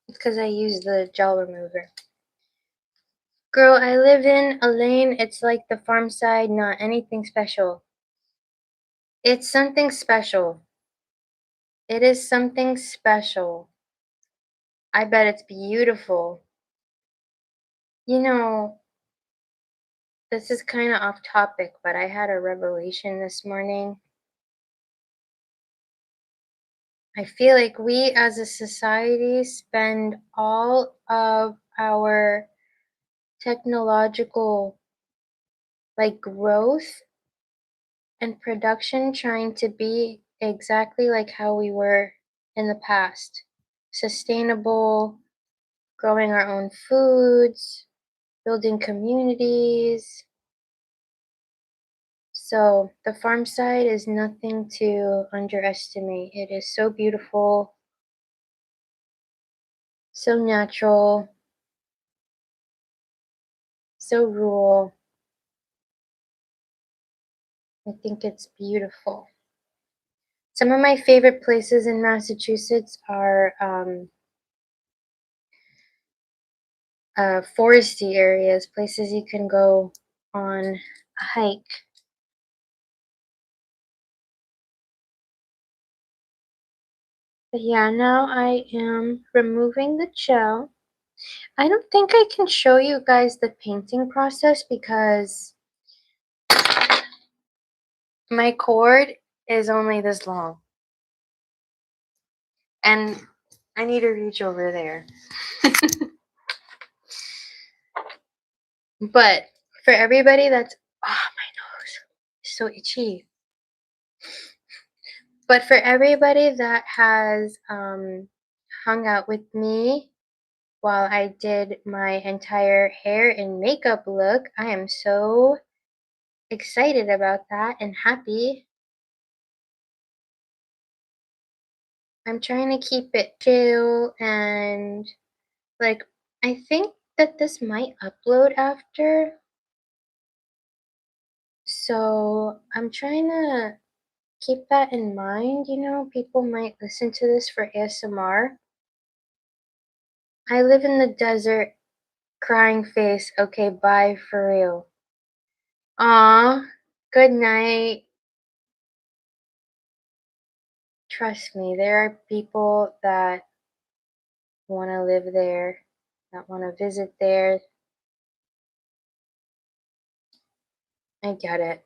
It's because I use the gel remover. Girl, I live in a lane. It's like the farm side, not anything special. It's something special. It is something special. I bet it's beautiful. You know, this is kind of off topic, but I had a revelation this morning. I feel like we as a society spend all of our technological growth and production trying to be exactly like how we were in the past. Sustainable, growing our own foods, building communities. So the farm side is nothing to underestimate. It is so beautiful, so natural, so rural. I think it's beautiful. Some of my favorite places in Massachusetts are foresty areas, places you can go on a hike. But yeah, now I am removing the gel. I don't think I can show you guys the painting process because my cord is only this long. And I need to reach over there. But for everybody that's, oh, my nose is so itchy. But for everybody that has hung out with me while I did my entire hair and makeup look, I am so excited about that and happy. I'm trying to keep it chill and I think that this might upload after. So I'm trying to keep that in mind, people might listen to this for ASMR. I live in the desert, crying face. Okay, bye for real. Aw, good night. Trust me, there are people that want to live there, that want to visit there. I get it.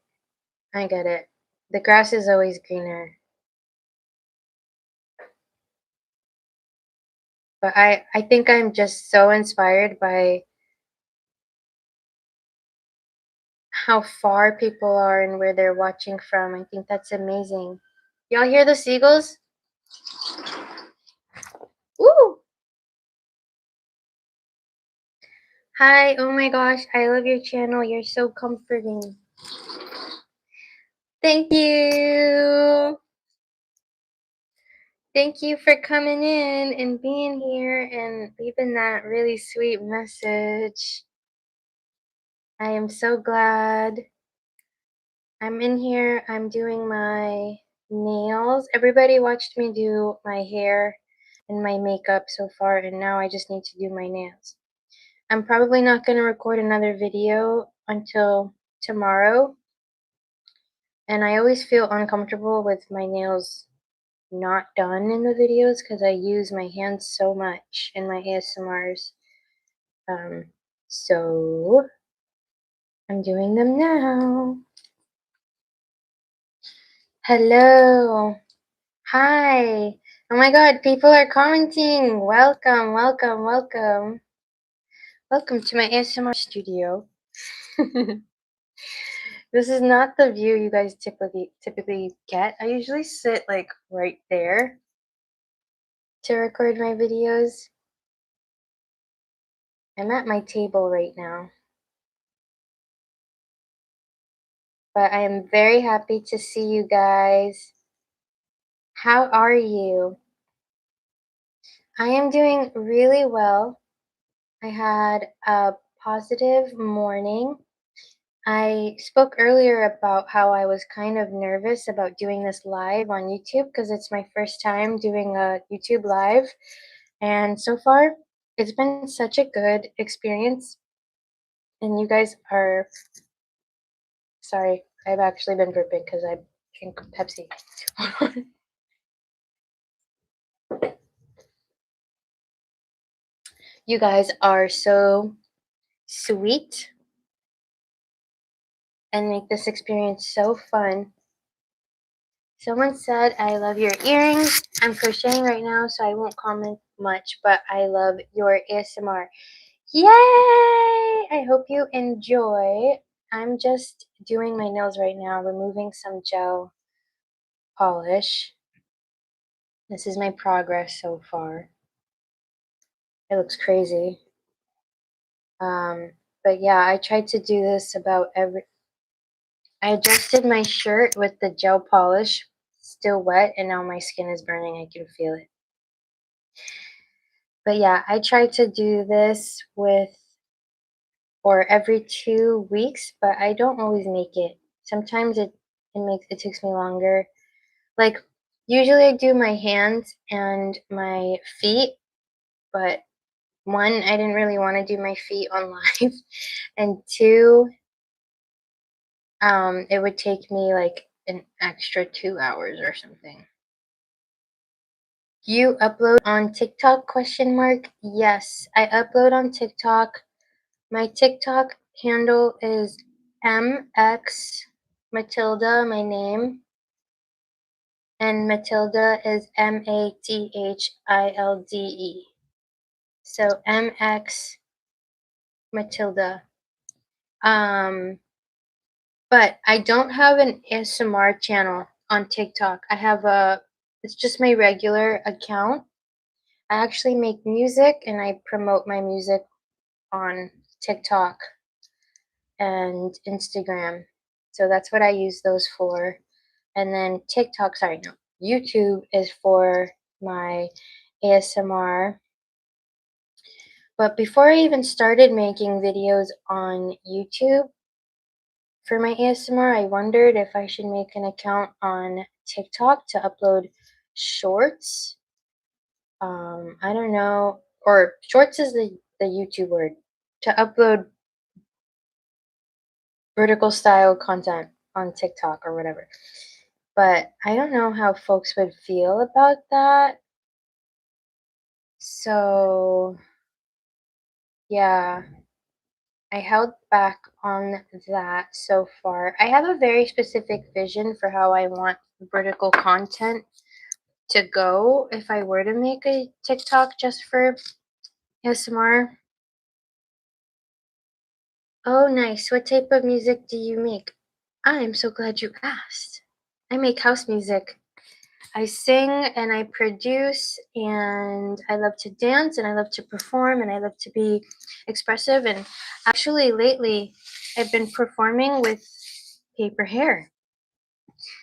I get it. The grass is always greener. But I think I'm just so inspired by how far people are and where they're watching from. I think that's amazing. Y'all hear the seagulls? Woo! Hi, oh my gosh, I love your channel. You're so comforting. Thank you. Thank you for coming in and being here and leaving that really sweet message. I am so glad I'm in here. I'm doing my nails. Everybody watched me do my hair and my makeup so far, and now I just need to do my nails. I'm probably not going to record another video until tomorrow, and I always feel uncomfortable with my nails not done in the videos because I use my hands so much in my ASMRs. Um, so I'm doing them now. Hello. Hi. Oh my god, people are commenting. Welcome, welcome, welcome. Welcome to my ASMR studio. This is not the view you guys typically get. I usually sit like right there to record my videos. I'm at my table right now. But I am very happy to see you guys. How are you? I am doing really well. I had a positive morning. I spoke earlier about how I was kind of nervous about doing this live on YouTube because it's my first time doing a YouTube live. And so far, it's been such a good experience. And you guys are, sorry, I've actually been burping because I drink Pepsi. You guys are so sweet and make this experience so fun. Someone said, I love your earrings. I'm crocheting right now, so I won't comment much, but I love your ASMR. Yay! I hope you enjoy. I'm just doing my nails right now, removing some gel polish. This is my progress so far. It looks crazy. But yeah, I tried to do this about I adjusted my shirt with the gel polish, still wet, and now my skin is burning. I can feel it. But yeah, I try to do this or every 2 weeks, but I don't always make it. Sometimes it takes me longer. Like usually I do my hands and my feet, but one, I didn't really want to do my feet on live, and two, it would take me like an extra 2 hours or something. You upload on TikTok? Yes, I upload on TikTok. My TikTok handle is MX Matilda, my name. And Matilda is Mathilde. So MX Matilda. But I don't have an ASMR channel on TikTok. It's just my regular account. I actually make music and I promote my music on TikTok and Instagram. So that's what I use those for. And then YouTube is for my ASMR. But before I even started making videos on YouTube for my ASMR, I wondered if I should make an account on TikTok to upload shorts. I don't know, or shorts is the YouTube word, to upload vertical style content on TikTok or whatever. But I don't know how folks would feel about that. So, yeah, I held back on that so far. I have a very specific vision for how I want vertical content to go if I were to make a TikTok just for ASMR. Oh, nice. What type of music do you make? I'm so glad you asked. I make house music. I sing and I produce and I love to dance and I love to perform and I love to be expressive. And actually, lately, I've been performing with paper hair.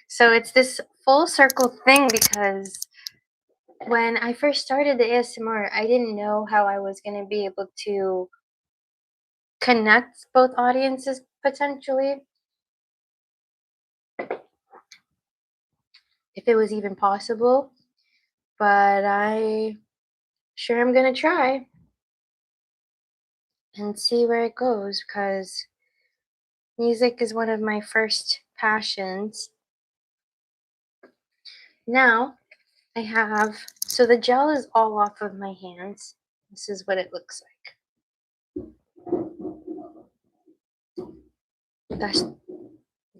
So it's this full circle thing because When I first started the ASMR, I didn't know how I was going to be able to connect both audiences potentially, if it was even possible. But I sure am going to try and see where it goes because music is one of my first passions. Now I have, so the gel is all off of my hands. This is what it looks like. That's,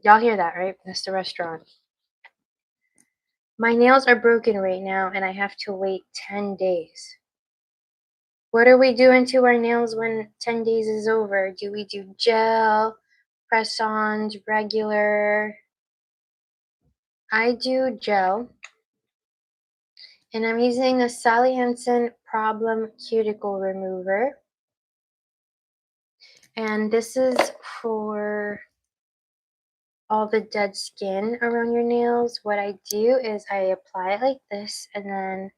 y'all hear that, right? That's the restaurant. My nails are broken right now and I have to wait 10 days. What are we doing to our nails when 10 days is over? Do we do gel, press-ons, regular? I do gel, and I'm using the Sally Hansen Problem Cuticle Remover. And this is for all the dead skin around your nails. What I do is I apply it like this, and then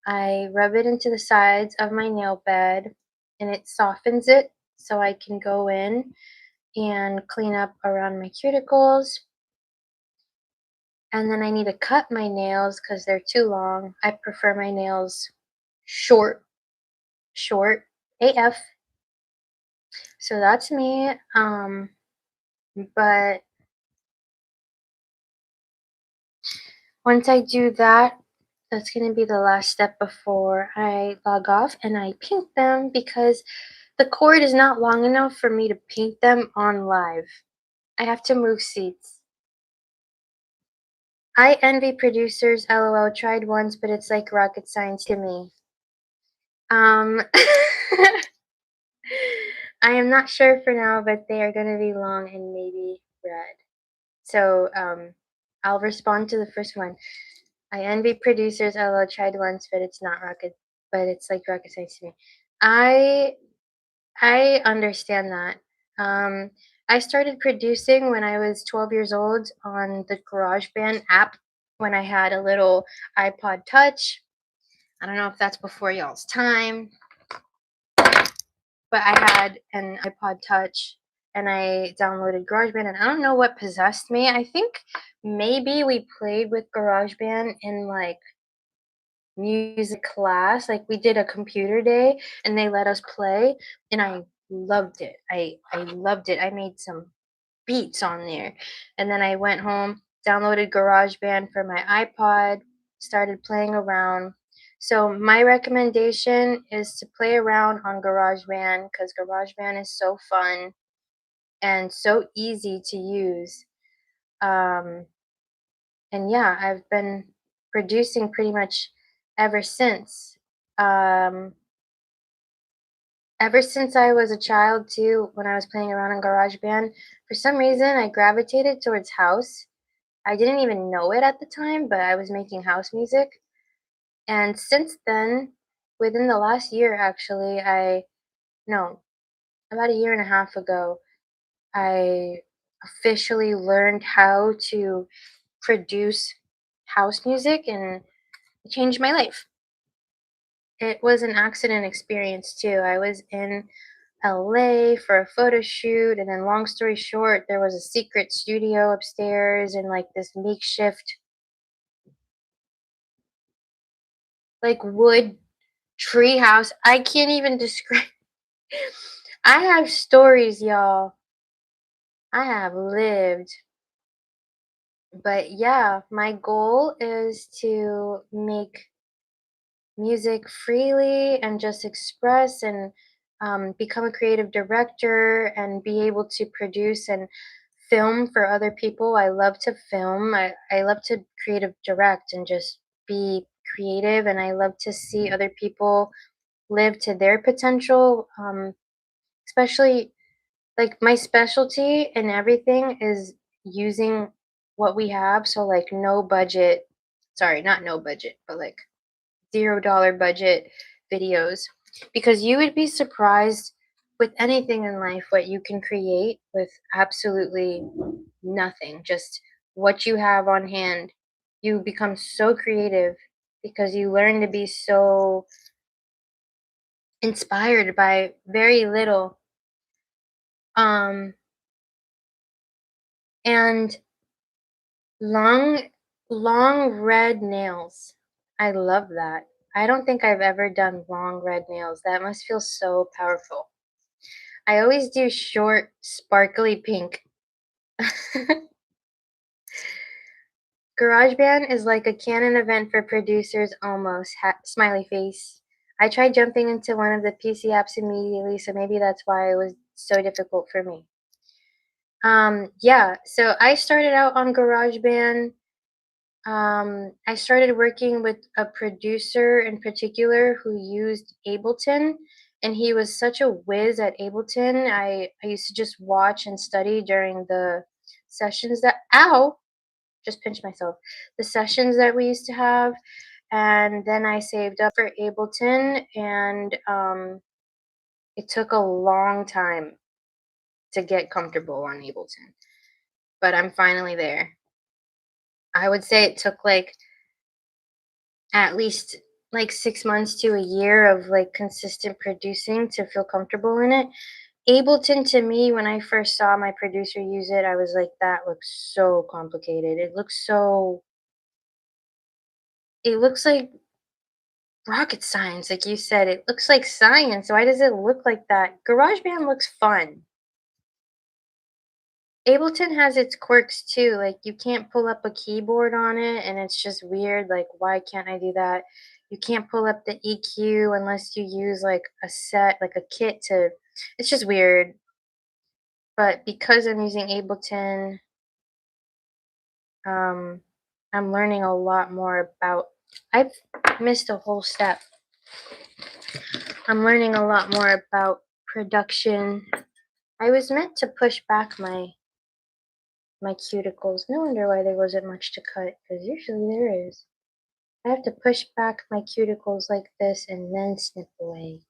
I rub it into the sides of my nail bed, and it softens it so I can go in and clean up around my cuticles. And then I need to cut my nails because they're too long. I prefer my nails short, short AF. So that's me. But once I do that, that's going to be the last step before I log off and I paint them because the cord is not long enough for me to paint them on live. I have to move seats. I envy producers, lol, tried once, but it's like rocket science to me. I am not sure for now, but they are going to be long and maybe red. So I'll respond to the first one. I envy producers, lol, tried once, but it's not rocket, but it's like rocket science to me. I I understand that. Um, I started producing when I was 12 years old on the GarageBand app when I had a little iPod Touch. I don't know if that's before y'all's time, but I had an iPod Touch and I downloaded GarageBand, and I don't know what possessed me. I think maybe we played with GarageBand in like music class. Like we did a computer day and they let us play, and I loved it. I loved it. I made some beats on there. And then I went home, downloaded GarageBand for my iPod, started playing around. So my recommendation is to play around on GarageBand because GarageBand is so fun and so easy to use. Um, and yeah, I've been producing pretty much ever since. Um, Ever since I was a child too, when I was playing around on GarageBand, for some reason I gravitated towards house. I didn't even know it at the time, but I was making house music. And since then, within the last year actually, no, about a year and a half ago, I officially learned how to produce house music and it changed my life. It was an accident experience too. I was in LA for a photo shoot, and then long story short, there was a secret studio upstairs and like this makeshift like wood tree house. I can't even describe. I have stories, y'all. I have lived. But yeah, my goal is to make music freely and just express and become a creative director and be able to produce and film for other people. I love to film. I love to creative direct and just be creative. And I love to see other people live to their potential. Especially like my specialty and everything is using what we have. So, like, no budget, sorry, not no budget, but like $0 budget videos because you would be surprised with anything in life what you can create with absolutely nothing, just what you have on hand. You become so creative because you learn to be so inspired by very little. Um, and long, long red nails. I love that. I don't think I've ever done long red nails. That must feel so powerful. I always do short, sparkly pink. GarageBand is like a canon event for producers almost. Smiley face. I tried jumping into one of the PC apps immediately, so maybe that's why it was so difficult for me. Yeah, so I started out on GarageBand. I started working with a producer in particular who used Ableton, and he was such a whiz at Ableton. I used to just watch and study during the sessions that, ow, just pinched myself, the sessions that we used to have. And then I saved up for Ableton, and it took a long time to get comfortable on Ableton, but I'm finally there. I would say it took like at least like 6 months to a year of like consistent producing to feel comfortable in it. Ableton to me, when I first saw my producer use it, I was like, that looks so complicated. It looks like rocket science, like you said. It looks like science. Why does it look like that? GarageBand looks fun. Ableton has its quirks too. Like you can't pull up a keyboard on it and it's just weird. Like, why can't I do that? You can't pull up the EQ unless you use like a set, like a kit to, it's just weird. But because I'm using Ableton, um, I'm learning a lot more about, I've missed a whole step. I'm learning a lot more about production. I was meant to push back my cuticles. No wonder why there wasn't much to cut, because usually there is. I have to push back my cuticles like this and then snip away.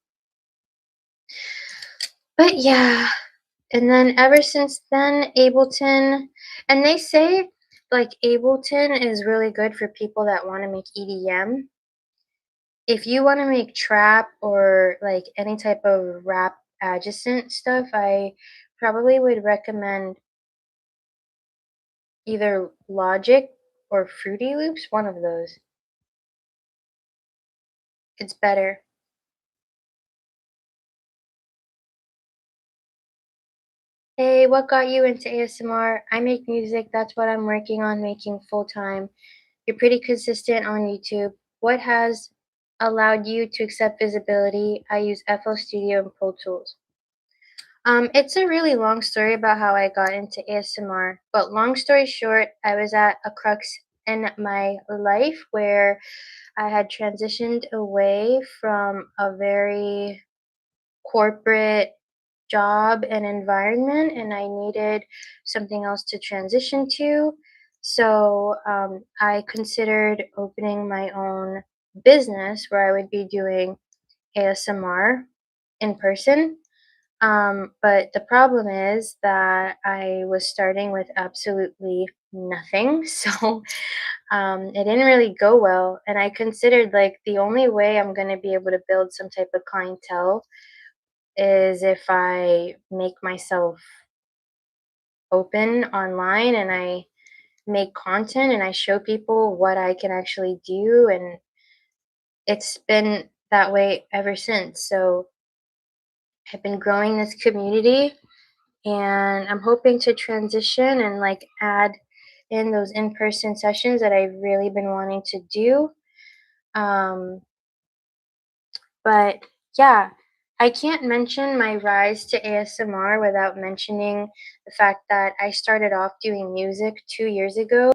But yeah, and then ever since then, Ableton, and they say like Ableton is really good for people that want to make EDM. If you want to make trap or like any type of rap adjacent stuff, I probably would recommend either Logic or Fruity Loops, one of those. It's better. Hey, what got you into ASMR? I make music, that's what I'm working on making full time. You're pretty consistent on YouTube. What has allowed you to accept visibility? I use FL Studio and Pro Tools. It's a really long story about how I got into ASMR, but long story short, I was at a crux in my life where I had transitioned away from a very corporate job and environment, and I needed something else to transition to. So I considered opening my own business where I would be doing ASMR in person. But the problem is that I was starting with absolutely nothing. So it didn't really go well. And I considered like the only way I'm going to be able to build some type of clientele is if I make myself open online and I make content and I show people what I can actually do. And it's been that way ever since. So I've been growing this community, and I'm hoping to transition and like add in those in-person sessions that I've really been wanting to do. Um, but yeah, I can't mention my rise to ASMR without mentioning the fact that I started off doing music 2 years ago,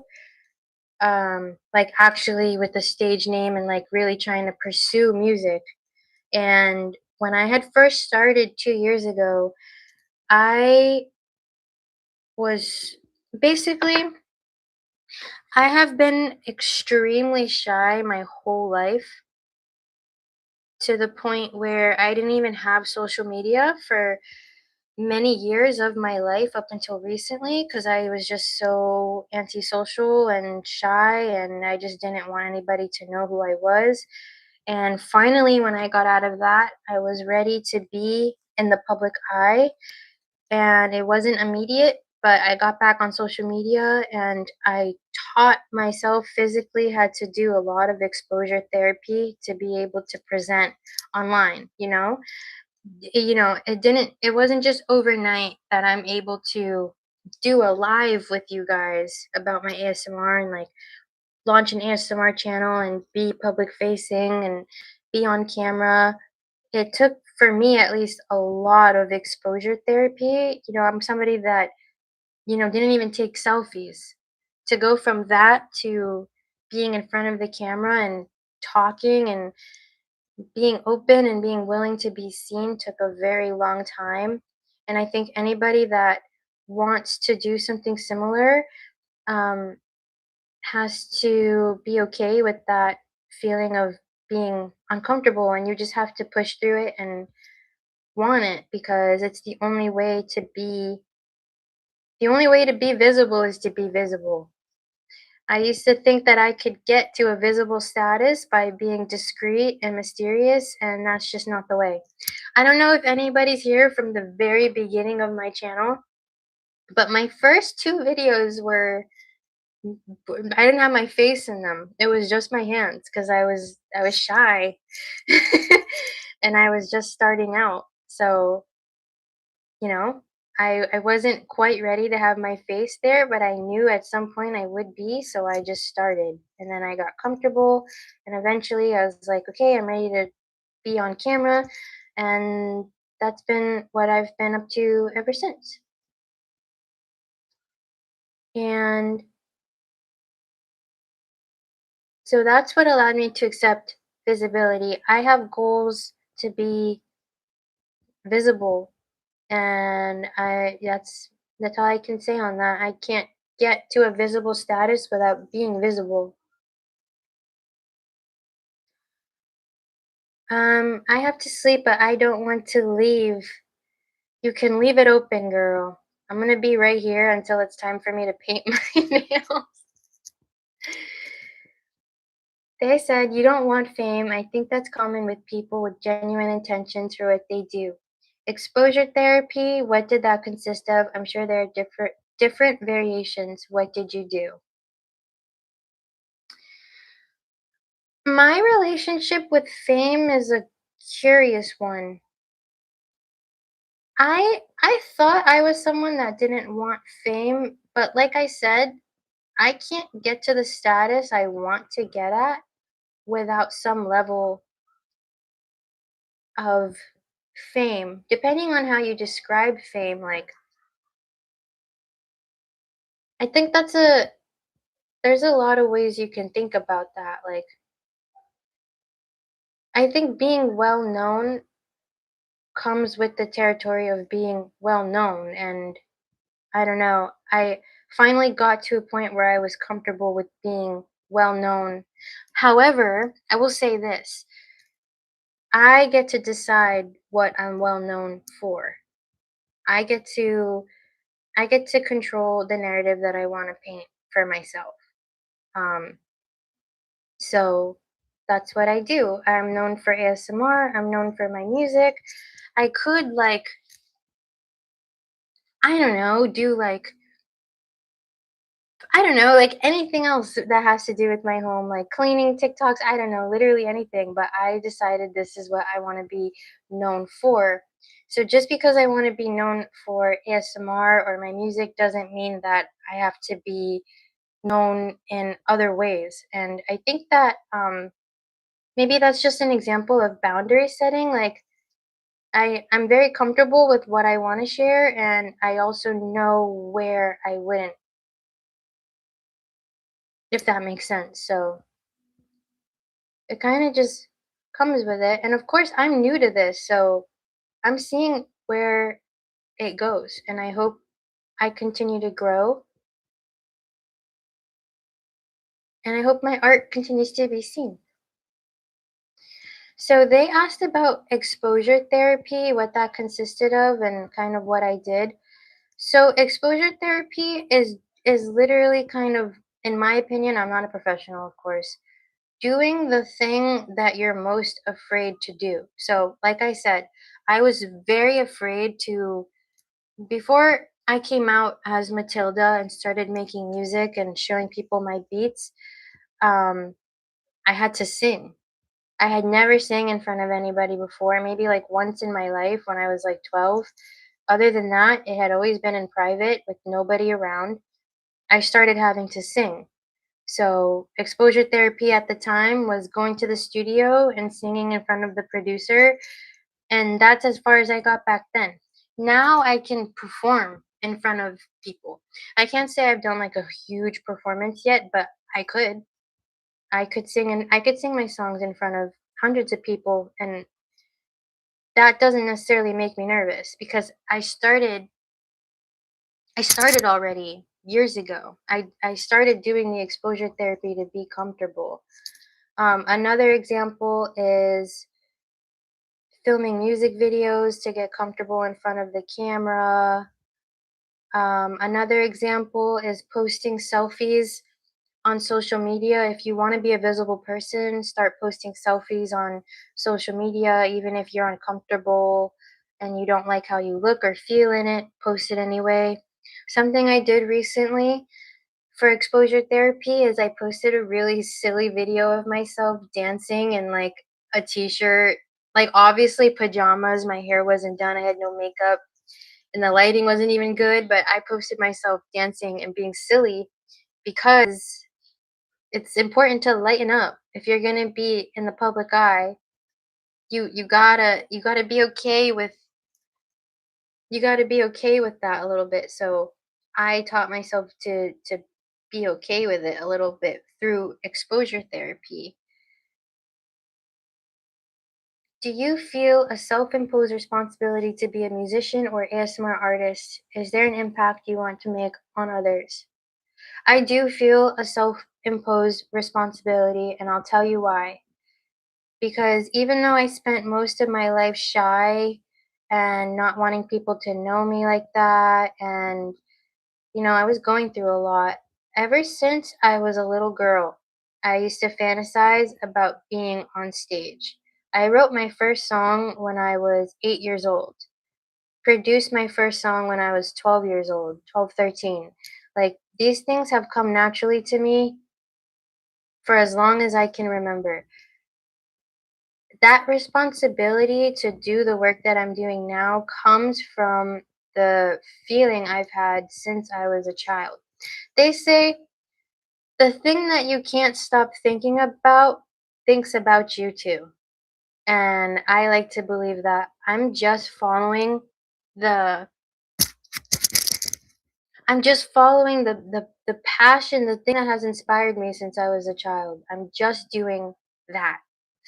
like actually with a stage name and like really trying to pursue music. And when I had first started 2 years ago, I was basically, I have been extremely shy my whole life, to the point where I didn't even have social media for many years of my life up until recently because I was just so antisocial and shy, and I just didn't want anybody to know who I was. And finally, when I got out of that, I was ready to be in the public eye, and it wasn't immediate, but I got back on social media and I taught myself physically how to do a lot of exposure therapy to be able to present online, it wasn't just overnight that I'm able to do a live with you guys about my ASMR and like launch an ASMR channel and be public facing and be on camera. It took, for me at least, a lot of exposure therapy. I'm somebody that, didn't even take selfies. To go from that to being in front of the camera and talking and being open and being willing to be seen took a very long time. And I think anybody that wants to do something similar um, has to be okay with that feeling of being uncomfortable, and you just have to push through it and want it because it's the only way to be visible is to be visible. I used to think that I could get to a visible status by being discreet and mysterious, and that's just not the way. I don't know if anybody's here from the very beginning of my channel, but my first two videos were I didn't have my face in them. It was just my hands because I was shy and I was just starting out. So, you know, I wasn't quite ready to have my face there, but I knew at some point I would be, so I just started. And then I got comfortable, and eventually I was like, okay, I'm ready to be on camera, and that's been what I've been up to ever since. And so that's what allowed me to accept visibility. I have goals to be visible, and that's all I can say on that. I can't get to a visible status without being visible. I have to sleep, but I don't want to leave. You can leave it open, girl. I'm gonna be right here until it's time for me to paint my nails. They said, "You don't want fame." I think that's common with people with genuine intentions for what they do. Exposure therapy, what did that consist of? I'm sure there are different variations. What did you do? My relationship with fame is a curious one. I thought I was someone that didn't want fame, but like I said, I can't get to the status I want to get at without some level of fame. Depending on how you describe fame, like I think there's a lot of ways you can think about that. Like I think being well known comes with the territory of being well known, and I don't know. I finally got to a point where I was comfortable with being well known. However, I will say this. I get to decide what I'm well known for. I get to I get to control the narrative that I want to paint for myself. Um so that's what I do. I'm known for ASMR, I'm known for my music. I could like I don't know, do like I don't know, like anything else that has to do with my home, like cleaning, TikToks, I don't know, literally anything. But I decided this is what I want to be known for. So just because I want to be known for ASMR or my music doesn't mean that I have to be known in other ways. And I think that maybe that's just an example of boundary setting. Like I'm very comfortable with what I want to share, and I also know where I wouldn't, if that makes sense. So it kind of just comes with it. And of course, I'm new to this, so I'm seeing where it goes. And I hope I continue to grow. And I hope my art continues to be seen. So they asked about exposure therapy, what that consisted of, and kind of what I did. So exposure therapy is literally kind of, in my opinion, I'm not a professional, of course, doing the thing that you're most afraid to do. So, like I said, I was very afraid to, before I came out as Matilda and started making music and showing people my beats, um, I had to sing. I had never sang in front of anybody before, maybe like once in my life when I was like 12. Other than that, it had always been in private with nobody around. I started having to sing. So, exposure therapy at the time was going to the studio and singing in front of the producer, and that's as far as I got back then. Now I can perform in front of people. I can't say I've done like a huge performance yet, but I could. I could sing my songs in front of hundreds of people, and that doesn't necessarily make me nervous because I started already years ago. I started doing the exposure therapy to be comfortable. Another example is filming music videos to get comfortable in front of the camera. Another example is posting selfies on social media. If you want to be a visible person, start posting selfies on social media, even if you're uncomfortable and you don't like how you look or feel in it, post it anyway. Something I did recently for exposure therapy is I posted a really silly video of myself dancing in like a t-shirt, like obviously pajamas. My hair wasn't done, I had no makeup, and the lighting wasn't even good, but I posted myself dancing and being silly because it's important to lighten up. If you're going to be in the public eye, you got to be okay with that a little bit. So I taught myself to be okay with it a little bit through exposure therapy. Do you feel a self-imposed responsibility to be a musician or ASMR artist? Is there an impact you want to make on others? I do feel a self-imposed responsibility, and I'll tell you why. Because even though I spent most of my life shy and not wanting people to know me like that, and I was going through a lot. Ever since I was a little girl, I used to fantasize about being on stage. I wrote my first song when I was 8 years old, produced my first song when I was 12 years old, 12, 13. Like, these things have come naturally to me for as long as I can remember. That responsibility to do the work that I'm doing now comes from the feeling I've had since I was a child. They say the thing that you can't stop thinking about thinks about you too. And I like to believe that the I'm just following the passion, the thing that has inspired me since I was a child. I'm just doing that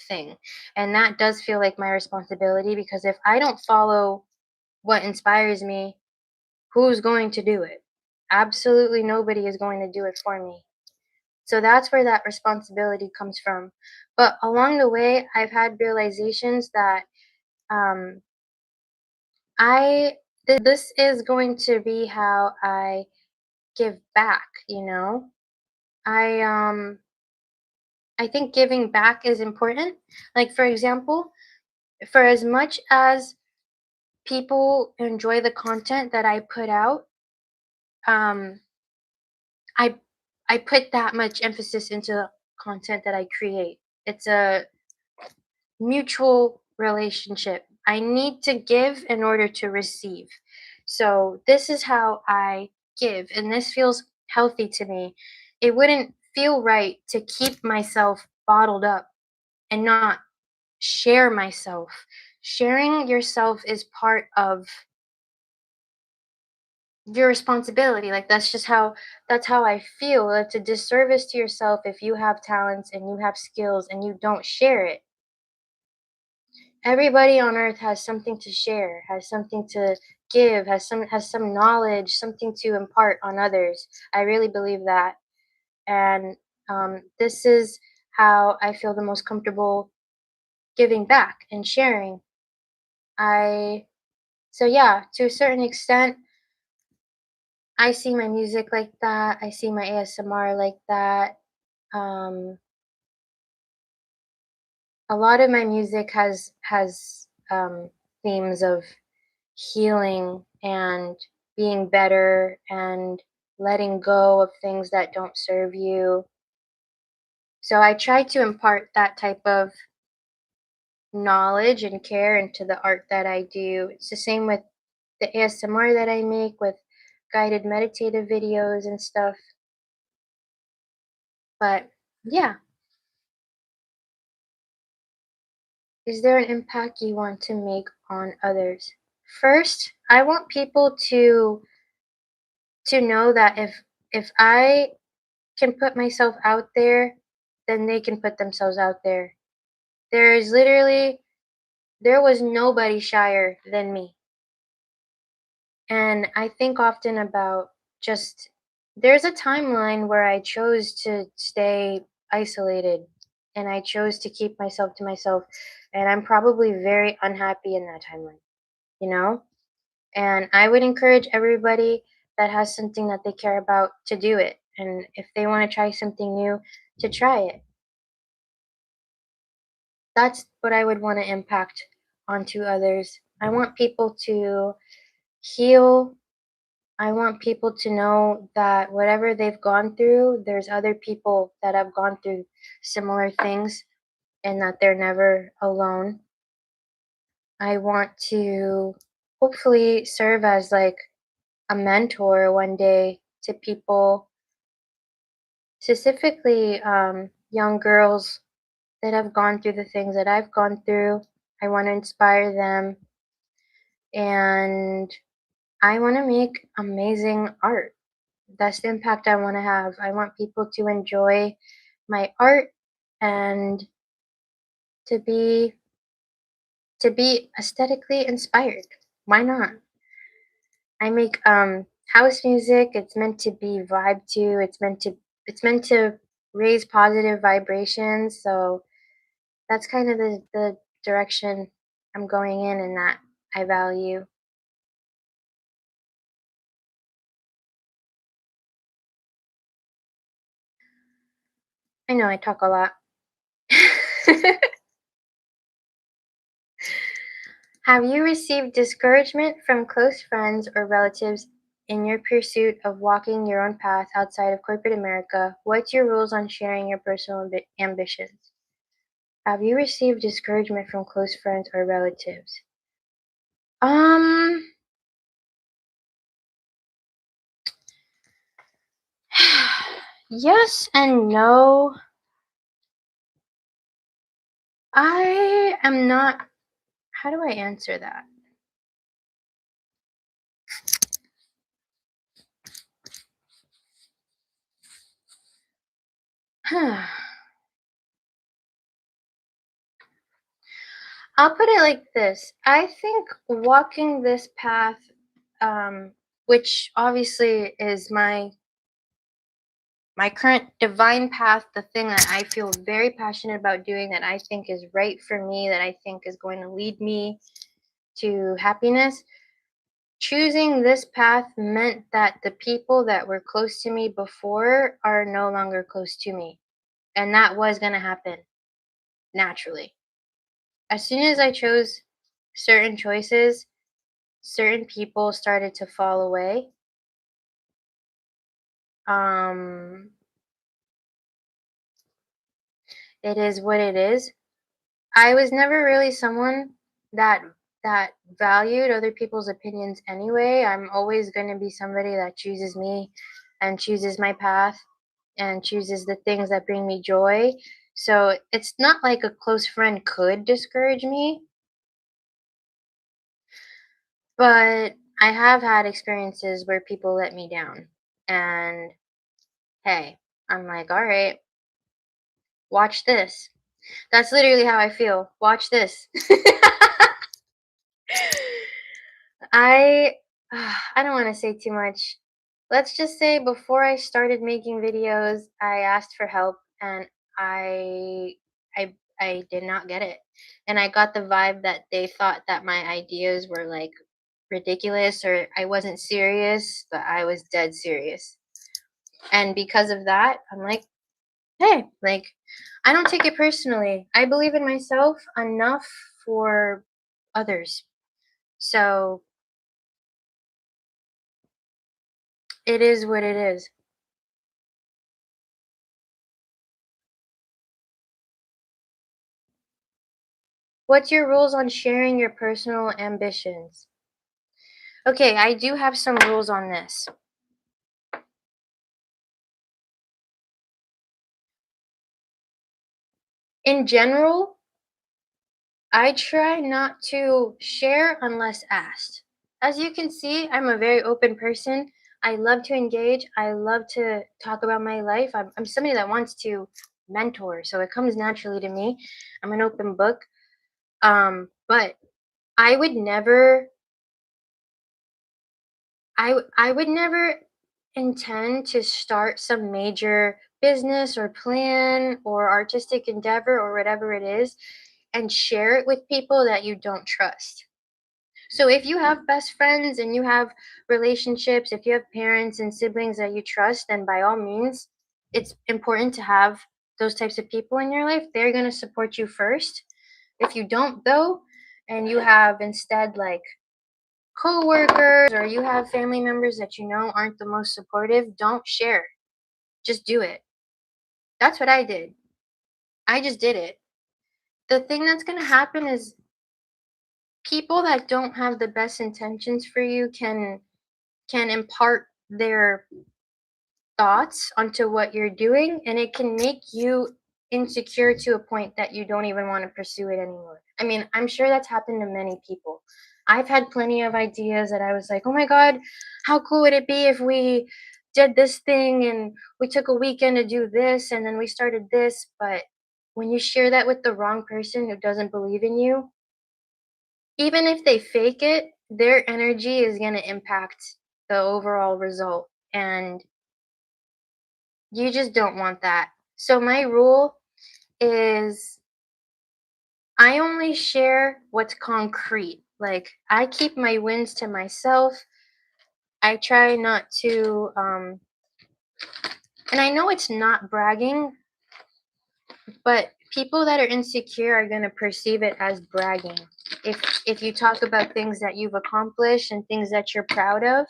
thing. And that does feel like my responsibility because if I don't follow what inspires me, who's going to do it? Absolutely nobody is going to do it for me. So that's where that responsibility comes from. But along the way, I've had realizations that um, this is going to be how I give back. I think giving back is important. Like, for example, for as much as people enjoy the content that I put out, um, I I put that much emphasis into the content that I create. It's a mutual relationship. I need to give in order to receive. So this is how I give, and this feels healthy to me. It wouldn't feel right to keep myself bottled up and not share myself. Sharing yourself is part of your responsibility. Like, that's how I feel. It's a disservice to yourself if you have talents and you have skills and you don't share it. Everybody on earth has something to share, has something to give, has some knowledge, something to impart on others. I really believe that. And this is how I feel the most comfortable giving back and sharing. I So yeah, to a certain extent, I see my music like that. I see my ASMR like that. Um, a lot of my music has themes of healing and being better and letting go of things that don't serve you. So I try to impart that type of knowledge and care into the art that I do. It's the same with the ASMR that I make with guided meditative videos and stuff. But yeah, is there an impact you want to make on others? First, I want people to know that if I can put myself out there, then they can put themselves out there. There is literally there was nobody shyer than me. And I think often about just there's a timeline where I chose to stay isolated and I chose to keep myself to myself. And I'm probably very unhappy in that timeline, you know? And I would encourage everybody that has something that they care about to do it. And if they want to try something new, to try it. That's what I would want to impact onto others. I want people to heal. I want people to know that whatever they've gone through, there's other people that have gone through similar things and that they're never alone. I want to hopefully serve as like a mentor one day to people, specifically young girls that have gone through the things that I've gone through. I want to inspire them and I want to make amazing art. That's the impact I want to have. I want people to enjoy my art and to be aesthetically inspired. Why not? I make house music. It's meant to be vibe to. It's meant to raise positive vibrations. So that's kind of the direction I'm going in and that I value. I know I talk a lot. Have you received discouragement from close friends or relatives in your pursuit of walking your own path outside of corporate America? What's your rules on sharing your personal ambitions? Have you received discouragement from close friends or relatives? Um, yes and no. I am not. How do I answer that? I'll put it like this. I think walking this path, um, which obviously is my current divine path, the thing that I feel very passionate about doing, that I think is right for me, that I think is going to lead me to happiness. Choosing this path meant that the people that were close to me before are no longer close to me. And that was going to happen naturally. As soon as I chose certain choices, certain people started to fall away. Um, it is what it is. I was never really someone that that valued other people's opinions anyway. I'm always going to be somebody that chooses me and chooses my path and chooses the things that bring me joy. So it's not like a close friend could discourage me, but I have had experiences where people let me down. And hey, I'm like, all right, watch this. That's literally how I feel. Watch this. I I don't want to say too much. Let's just say before I started making videos, I asked for help and I I I did not get it. And I got the vibe that they thought that my ideas were like ridiculous or I wasn't serious, but I was dead serious. And because of that, I'm like, hey, like, I don't take it personally. I believe in myself enough for others. So it is what it is. What's your rules on sharing your personal ambitions? Okay, I do have some rules on this. In general, I try not to share unless asked. As you can see, I'm a very open person. I love to engage. I love to talk about my life. I'm somebody that wants to mentor, so it comes naturally to me. I'm an open book. But I would never I would never intend to start some major business or plan or artistic endeavor or whatever it is and share it with people that you don't trust. So if you have best friends and you have relationships, if you have parents and siblings that you trust, then by all means, it's important to have those types of people in your life. They're going to support you first. If you don't though, and you have instead like coworkers or you have family members that you know aren't the most supportive, don't share. Just do it. That's what I did. I just did it. The thing that's going to happen is people that don't have the best intentions for you can impart their thoughts onto what you're doing and it can make you insecure to a point that you don't even want to pursue it anymore. I mean, I'm sure that's happened to many people. I've had plenty of ideas that I was like, "Oh my god, how cool would it be if we did this thing and we took a weekend to do this and then we started this?" But when you share that with the wrong person who doesn't believe in you, even if they fake it, their energy is going to impact the overall result. And you just don't want that. So my rule is I only share what's concrete. Like I keep my wins to myself. I try not to and I know it's not bragging, but people that are insecure are going to perceive it as bragging. If you talk about things that you've accomplished and things that you're proud of,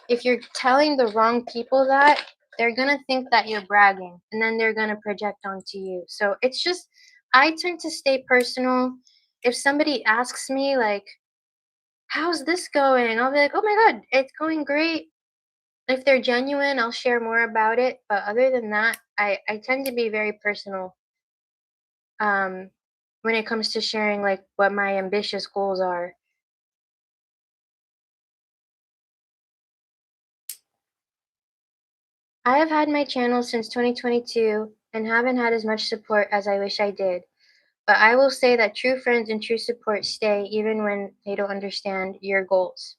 if you're telling the wrong people that, they're gonna think that you're bragging and then they're gonna project onto you. So it's just, I tend to stay personal. If somebody asks me, like, how's this going? I'll be like, oh my God, it's going great. If they're genuine, I'll share more about it. But other than that, I tend to be very personal um, when it comes to sharing, like, what my ambitious goals are. I have had my channel since 2022 and haven't had as much support as I wish I did. But I will say that true friends and true support stay even when they don't understand your goals.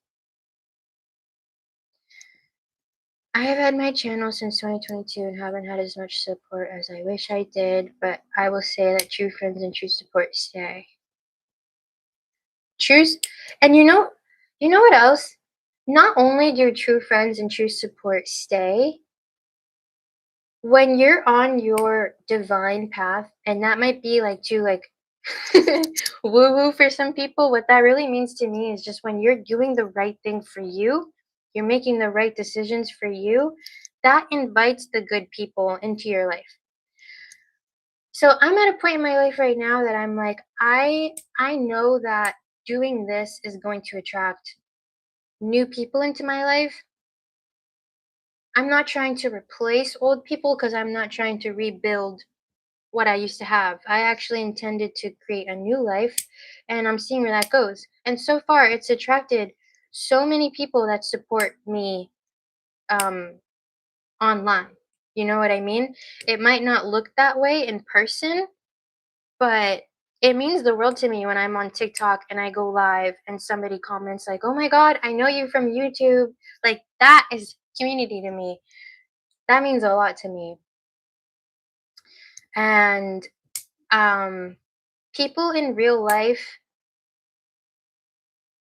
I have had my channel since 2022 and haven't had as much support as I wish I did, but I will say that true friends and true support stay. True, and you know what else? Not only do true friends and true support stay, when you're on your divine path, and that might be like too like woo woo for some people, what that really means to me is just when you're doing the right thing for you, you're making the right decisions for you, that invites the good people into your life. So I'm at a point in my life right now that I'm like, I know that doing this is going to attract new people into my life. I'm not trying to replace old people because I'm not trying to rebuild what I used to have. I actually intended to create a new life and I'm seeing where that goes. And so far it's attracted so many people that support me um online. You know what I mean? It might not look that way in person, but it means the world to me when I'm on TikTok and I go live and somebody comments like, "Oh my god, I know you from YouTube." Like that is community to me. That means a lot to me. And Um, People in real life,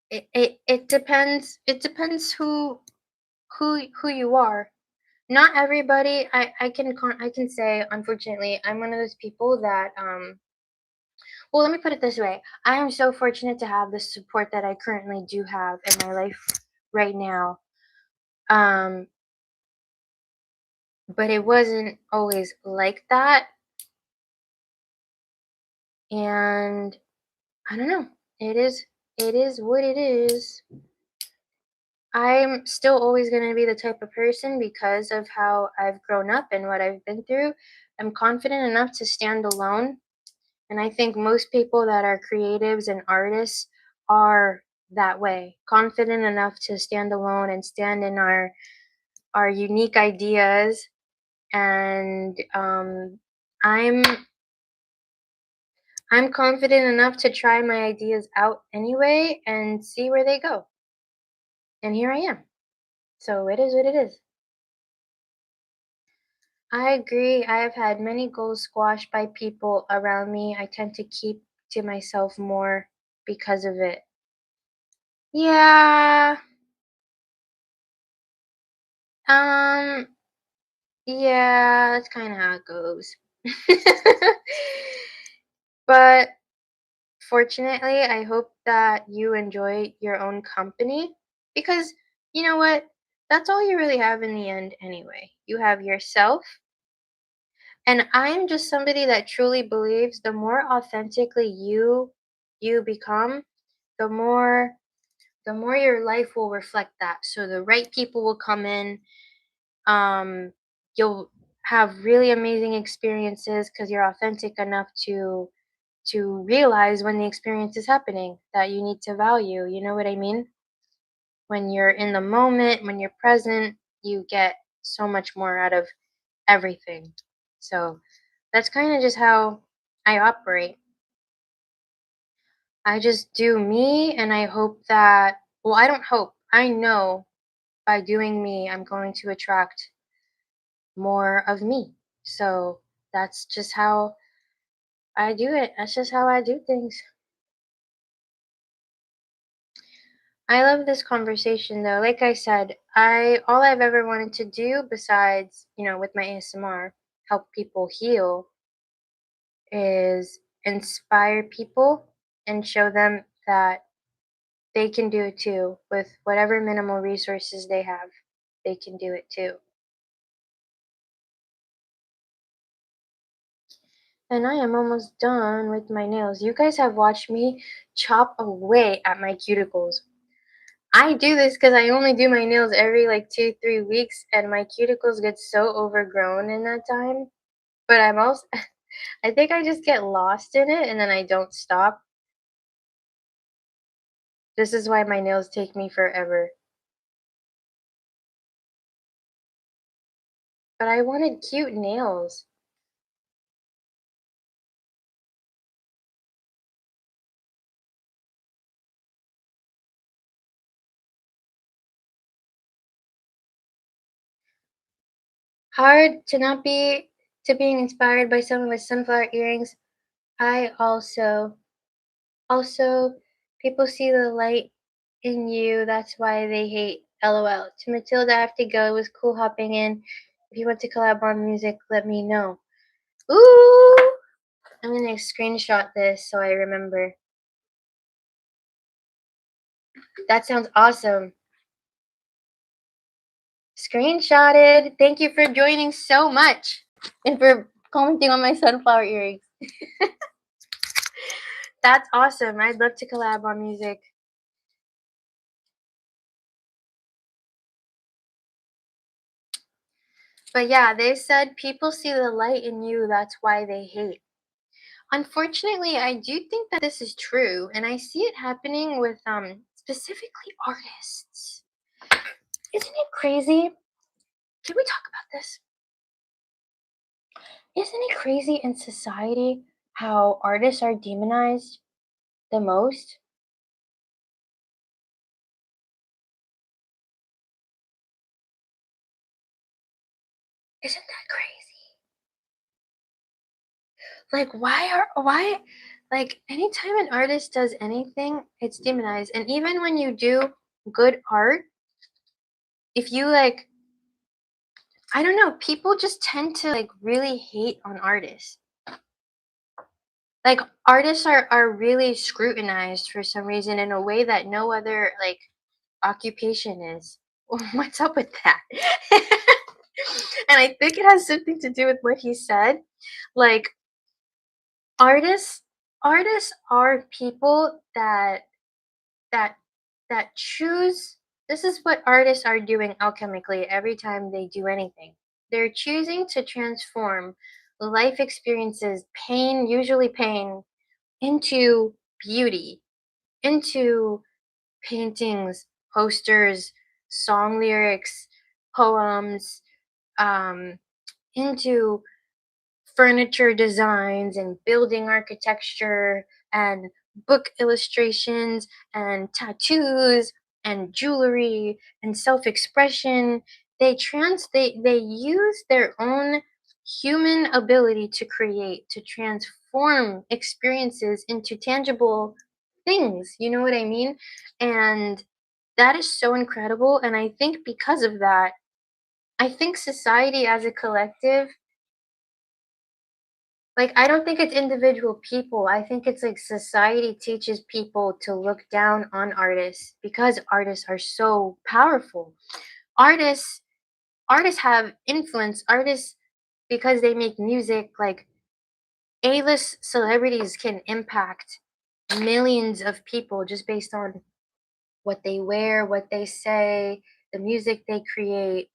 it depends. It depends who you are. Not everybody. I can say, unfortunately, I'm one of those people that well, let me put it this way. I am so fortunate to have the support that I currently do have in my life right now. Um, but it wasn't always like that, and I don't know. It is what it is. I'm still always going to be the type of person because of how I've grown up and what I've been through. I'm confident enough to stand alone, and I think most people that are creatives and artists are that way. Confident enough to stand alone and stand in our unique ideas, and I'm I'm confident enough to try my ideas out anyway and see where they go. And here I am. So it is what it is. I agree. I have had many goals squashed by people around me. I tend to keep to myself more because of it. Yeah. Um yeah, that's kind of how it goes. But fortunately, I hope that you enjoy your own company because you know what? That's all you really have in the end anyway. You have yourself, and I'm just somebody that truly believes the more authentically you become, the more your life will reflect that. So the right people will come in. You'll have really amazing experiences because you're authentic enough to realize when the experience is happening that you need to value. You know what I mean? When you're in the moment, when you're present, you get so much more out of everything. So that's kind of just how I operate. I just do me, and I hope that, well, I don't hope, I know by doing me, I'm going to attract more of me. So that's just how I do it. That's just how I do things. I love this conversation though. Like I said, I all I've ever wanted to do besides, with my ASMR, help people heal is inspire people and show them that they can do it too with whatever minimal resources they have. They can do it too. And I am almost done with my nails. You guys have watched me chop away at my cuticles. I do this because I only do my nails every like 2, 3 weeks, and my cuticles get so overgrown in that time. But I'm also, I think I just get lost in it and then I don't stop. This is why my nails take me forever. But I wanted cute nails. Hard to not be to being inspired by someone with sunflower earrings. I also people see the light in you, that's why they hate. LOL. To Mathilde, I have to go. It was cool hopping in. If you want to collab on music, let me know. Ooh! I'm gonna screenshot this so I remember. That sounds awesome. Screenshotted. Thank you for joining so much and for commenting on my sunflower earrings. That's awesome. I'd love to collab on music. But yeah, they said people see the light in you, that's why they hate. Unfortunately, I do think that this is true, and I see it happening with specifically artists. Isn't it crazy? Can we talk about this? Isn't it crazy in society how artists are demonized the most? Isn't that crazy? Like, why like anytime an artist does anything, it's demonized. And even when you do good art, if you like, I don't know, people just tend to like really hate on artists. Like artists are really scrutinized for some reason in a way that no other like occupation is. What's up with that? And I think it has something to do with what he said. Like artists artists are people that that choose. This is what artists are doing alchemically every time they do anything. They're choosing to transform life experiences, pain, usually pain, into beauty, into paintings, posters, song lyrics, poems, um, into furniture designs and building architecture and book illustrations and tattoos and jewelry and self-expression. They use their own human ability to create, to transform experiences into tangible things, you know what I mean? And that is so incredible, and I think because of that, I think society as a collective, like, I don't think it's individual people. I think it's like society teaches people to look down on artists because artists are so powerful. Artists artists have influence. Artists, because they make music, like A-list celebrities can impact millions of people just based on what they wear, what they say, the music they create.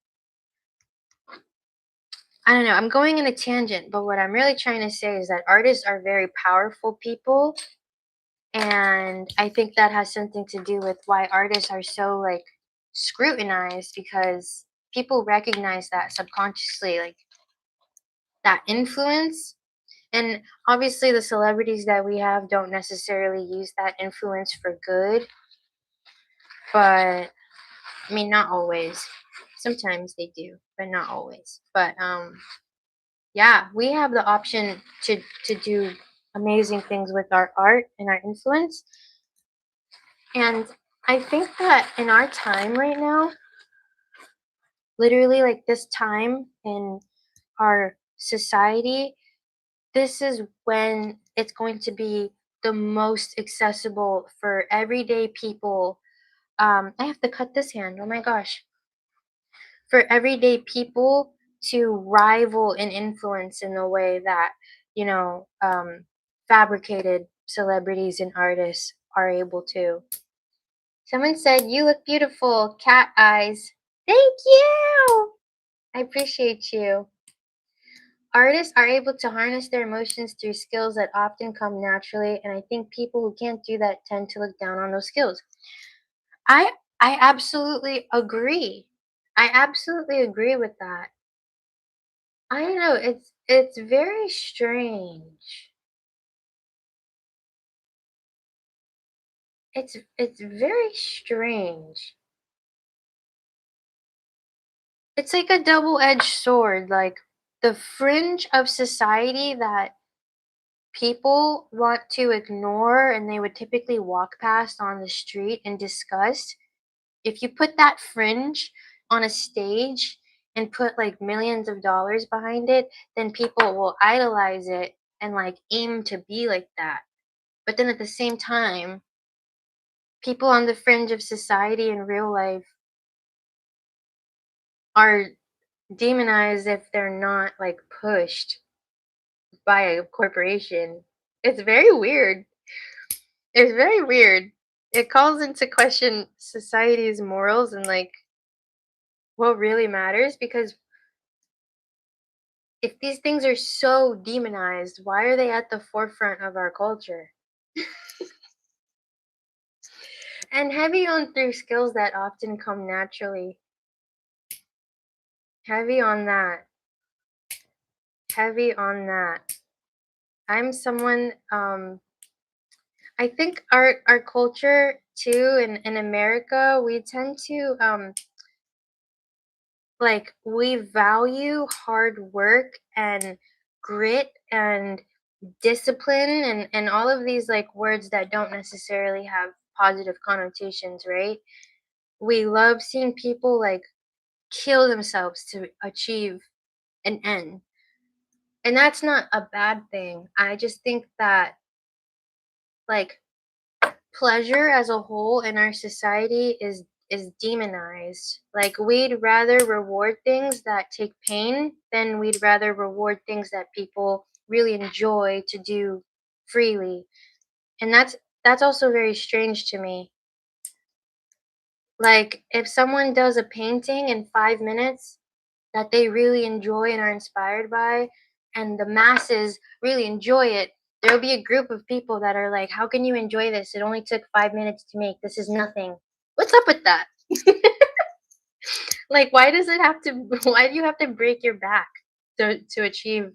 I don't know. I'm going in a tangent, but what I'm really trying to say is that artists are very powerful people. And I think that has something to do with why artists are so like scrutinized, because people recognize that subconsciously, like that influence. And obviously, the celebrities that we have don't necessarily use that influence for good, but I mean, not always. Sometimes they do, but not always. But yeah, we have the option to do amazing things with our art and our influence. And I think that in our time right now, literally like this time in our society, this is when it's going to be the most accessible for everyday people. I have to cut this hand. Oh my gosh. For everyday people to rival in influence in the way that, you know, fabricated celebrities and artists are able to. Someone said, "You look beautiful, cat eyes." Thank you. I appreciate you. Artists are able to harness their emotions through skills that often come naturally, and I think people who can't do that tend to look down on those skills. I I absolutely agree. I absolutely agree with that. I don't know, it's very strange. It's very strange. It's like a double-edged sword, like the fringe of society that people want to ignore and they would typically walk past on the street in disgust. If you put that fringe on a stage and put like millions of dollars behind it, then people will idolize it and like aim to be like that. But then at the same time, people on the fringe of society in real life are demonized if they're not like pushed by a corporation. It's very weird. It's very weird. It calls into question society's morals and like what really matters, because if these things are so demonized, why are they at the forefront of our culture? And heavy on through skills that often come naturally. Heavy on that. Heavy on that. I'm someone, I think our culture too in America, we tend to like we value hard work and grit and discipline and all of these like words that don't necessarily have positive connotations, right? We love seeing people like kill themselves to achieve an end. And that's not a bad thing. I just think that like pleasure as a whole in our society is demonized. Like we'd rather reward things that take pain than we'd rather reward things that people really enjoy to do freely. And that's also very strange to me. Like if someone does a painting in 5 minutes that they really enjoy and are inspired by, and the masses really enjoy it, there'll be a group of people that are like, how can you enjoy this? It only took 5 minutes to make. This is nothing. What's up with that? Like, why does it have to, why do you have to break your back to achieve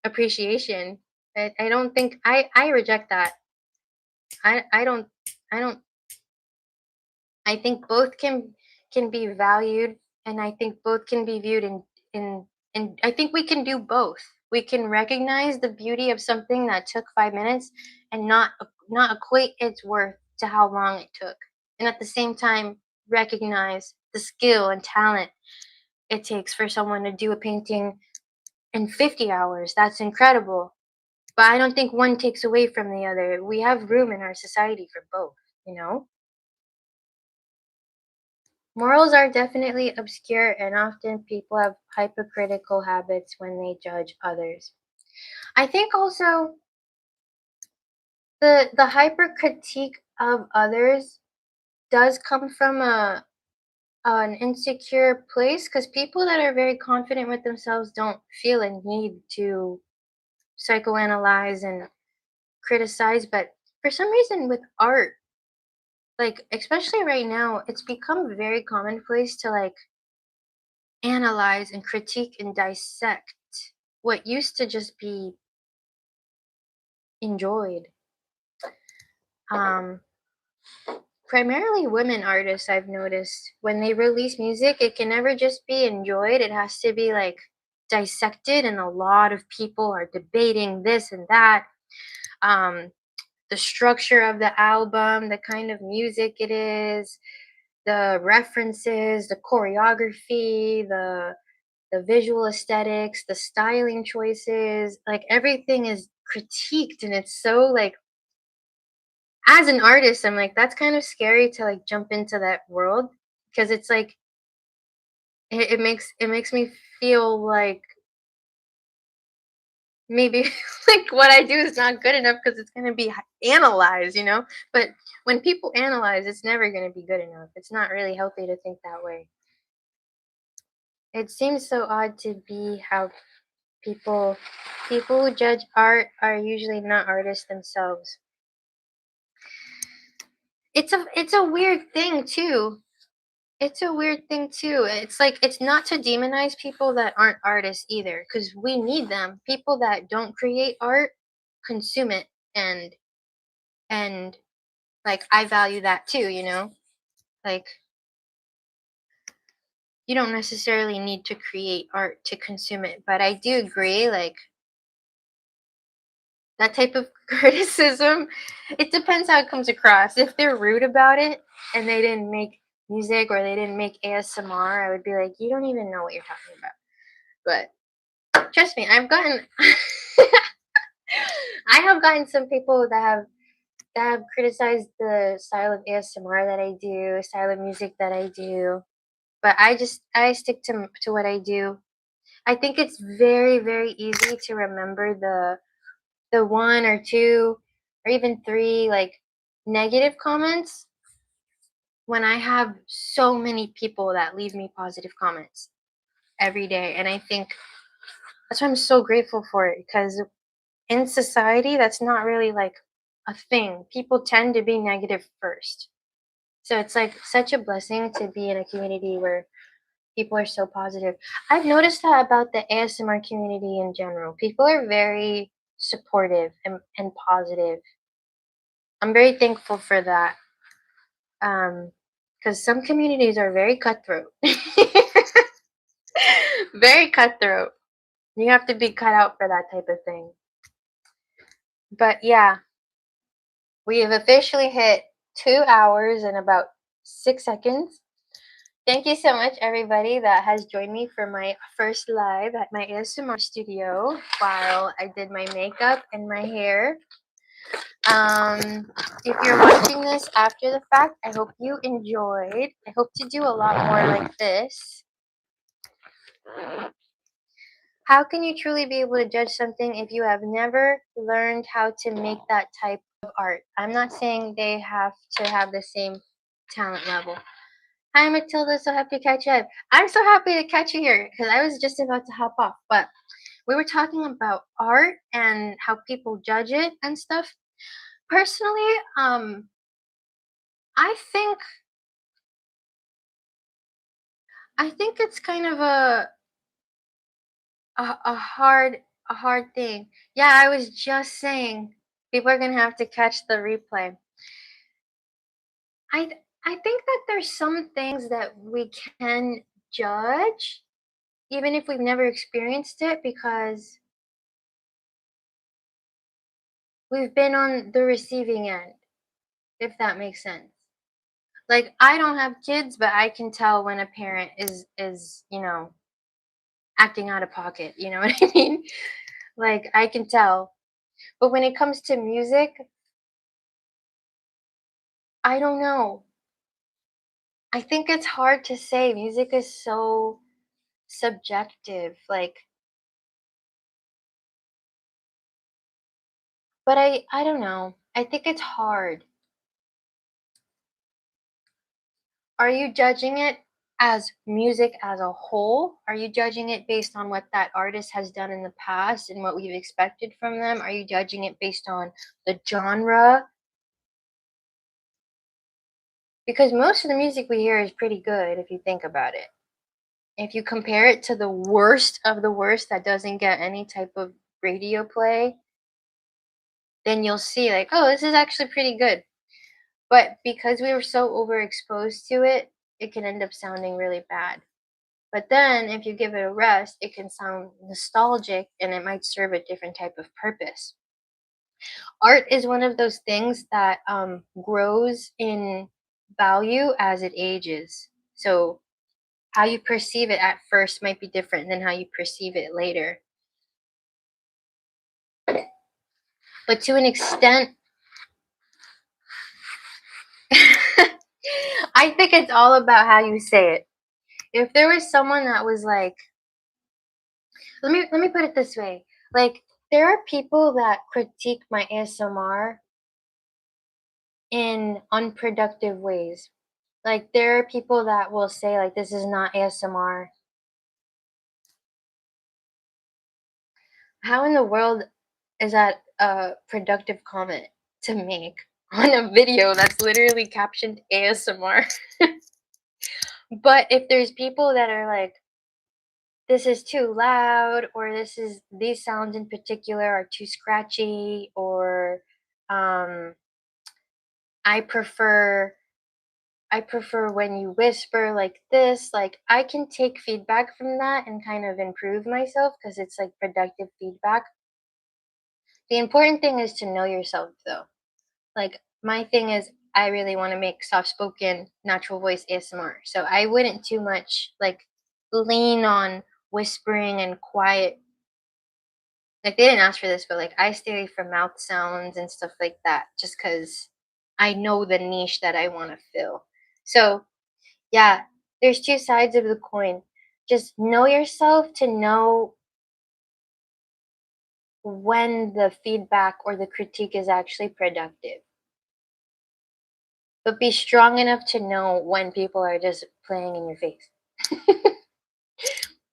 appreciation? I don't think, I reject that. I don't, I don't, I think both can be valued, and I think both can be viewed in and I think we can do both. We can recognize the beauty of something that took 5 minutes and not equate its worth to how long it took. And at the same time recognize the skill and talent it takes for someone to do a painting in 50 hours. That's incredible. But I don't think one takes away from the other. We have room in our society for both, you know? Morals are definitely obscure, and often people have hypocritical habits when they judge others. I think also the hyper critique of others does come from a an insecure place, because people that are very confident with themselves don't feel a need to psychoanalyze and criticize. But for some reason with art, like especially right now, it's become very commonplace to like analyze and critique and dissect what used to just be enjoyed. Um, Primarily women artists, I've noticed when they release music, it can never just be enjoyed. It has to be like dissected, and a lot of people are debating this and that. Um, the structure of the album, the kind of music it is, the references, the choreography, the visual aesthetics, the styling choices, like everything is critiqued, and it's so like as an artist, I'm like that's kind of scary to like jump into that world, because it's like it makes me feel like maybe like what I do is not good enough because it's going to be analyzed, you know? But when people analyze, it's never going to be good enough. It's not really healthy to think that way. It seems so odd to be how people who judge art are usually not artists themselves. It's a weird thing too. It's a weird thing too. It's like it's not to demonize people that aren't artists either, because we need them. People that don't create art consume it, and like I value that too, you know? Like you don't necessarily need to create art to consume it, but I do agree like that type of criticism, it depends how it comes across. If they're rude about it and they didn't make music or they didn't make ASMR, I would be like, you don't even know what you're talking about. But trust me, I've gotten I have gotten some people that have criticized the style of ASMR that I do, style of music that I do. But I stick to what I do. I think it's very, very easy to remember the one or two or even three like negative comments when I have so many people that leave me positive comments every day. And I think that's why I'm so grateful for it, because in society that's not really like a thing. People tend to be negative first. So it's like such a blessing to be in a community where people are so positive. I've noticed that about the ASMR community in general. People are very supportive and positive. I'm very thankful for that. Because some communities are very cutthroat. Very cutthroat. You have to be cut out for that type of thing. But yeah, we have officially hit 2 hours and about 6 seconds. Thank you so much, everybody that has joined me for my first live at my ASMR studio while I did my makeup and my hair. If you're watching this after the fact, I hope you enjoyed. I hope to do a lot more like this. How can you truly be able to judge something if you have never learned how to make that type of art? I'm not saying they have to have the same talent level. Hi, Mathilde. So happy to catch up. I'm so happy to catch you here because I was just about to hop off. But we were talking about art and how people judge it and stuff. Personally, I think I think it's kind of a hard thing. Yeah, I was just saying people are gonna have to catch the replay. I think that there's some things that we can judge even if we've never experienced it because we've been on the receiving end, if that makes sense. Like I don't have kids, but I can tell when a parent is, acting out of pocket, you know what I mean? Like I can tell. But when it comes to music, I don't know. I think it's hard to say. Music is so subjective. But I don't know. I think it's hard. Are you judging it as music as a whole? Are you judging it based on what that artist has done in the past and what we've expected from them? Are you judging it based on the genre? Because most of the music we hear is pretty good if you think about it. If you compare it to the worst of the worst that doesn't get any type of radio play, then you'll see like, oh, this is actually pretty good. But because we were so overexposed to it, it can end up sounding really bad. But then if you give it a rest, it can sound nostalgic and it might serve a different type of purpose. Art is one of those things that grows in value as it ages. So how you perceive it at first might be different than how you perceive it later. But to an extent, I think it's all about how you say it. If there was someone that was like, let me put it this way. Like there are people that critique my ASMR in unproductive ways. Like there are people that will say like this is not ASMR. How in the world is that a productive comment to make on a video that's literally captioned ASMR? But if there's people that are like this is too loud or these sounds in particular are too scratchy or um I prefer I prefer when you whisper like this. Like, I can take feedback from that and kind of improve myself because it's like productive feedback. The important thing is to know yourself, though. Like, my thing is, I really want to make soft spoken, natural voice ASMR. So I wouldn't too much like lean on whispering and quiet. Like, they didn't ask for this, but like, I stay away from mouth sounds and stuff like that just because I know the niche that I want to fill. So yeah, there's two sides of the coin. Just know yourself to know when the feedback or the critique is actually productive. But be strong enough to know when people are just playing in your face.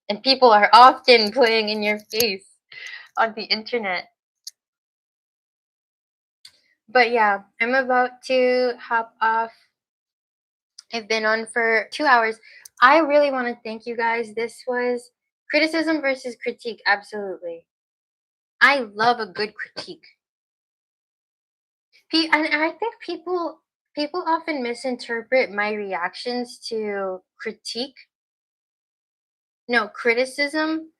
And people are often playing in your face on the internet. But yeah, I'm about to hop off. I've been on for 2 hours. I really want to thank you guys. This was criticism versus critique. Absolutely. I love a good critique. And I think people often misinterpret my reactions to criticism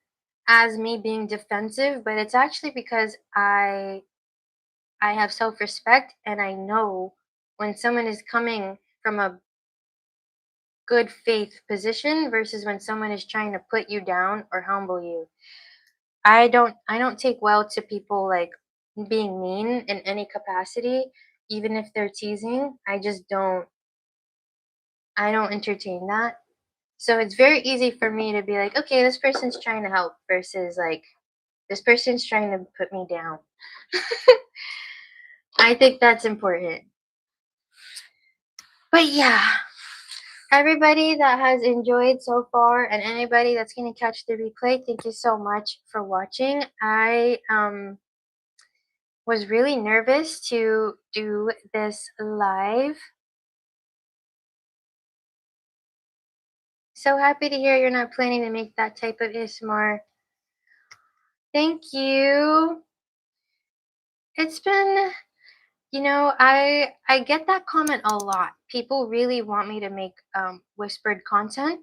as me being defensive, but it's actually because I have self-respect, and I know when someone is coming from a good faith position versus when someone is trying to put you down or humble you. I don't take well to people like being mean in any capacity, even if they're teasing. I don't entertain that. So it's very easy for me to be like, okay, this person's trying to help versus like this person's trying to put me down. I think that's important. But yeah, everybody that has enjoyed so far and anybody that's going to catch the replay, thank you so much for watching. I was really nervous to do this live. So happy to hear you're not planning to make that type of ASMR. Thank you. It's been, I get that comment a lot. People really want me to make whispered content,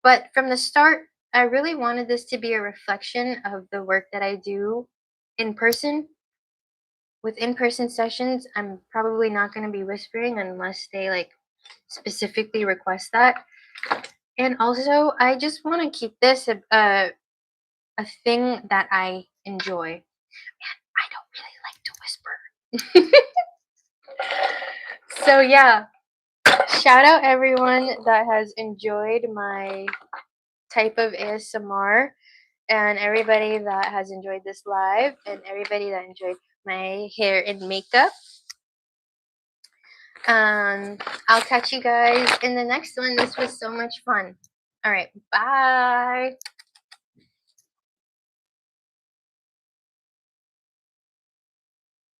but from the start, I really wanted this to be a reflection of the work that I do in person. With in-person sessions, I'm probably not going to be whispering unless they like specifically request that. And also, I just want to keep this a thing that I enjoy. And I don't really like to whisper. So yeah, shout out everyone that has enjoyed my type of ASMR, and everybody that has enjoyed this live, and everybody that enjoyed my hair and makeup. I'll catch you guys in the next one. This was so much fun. All right, bye.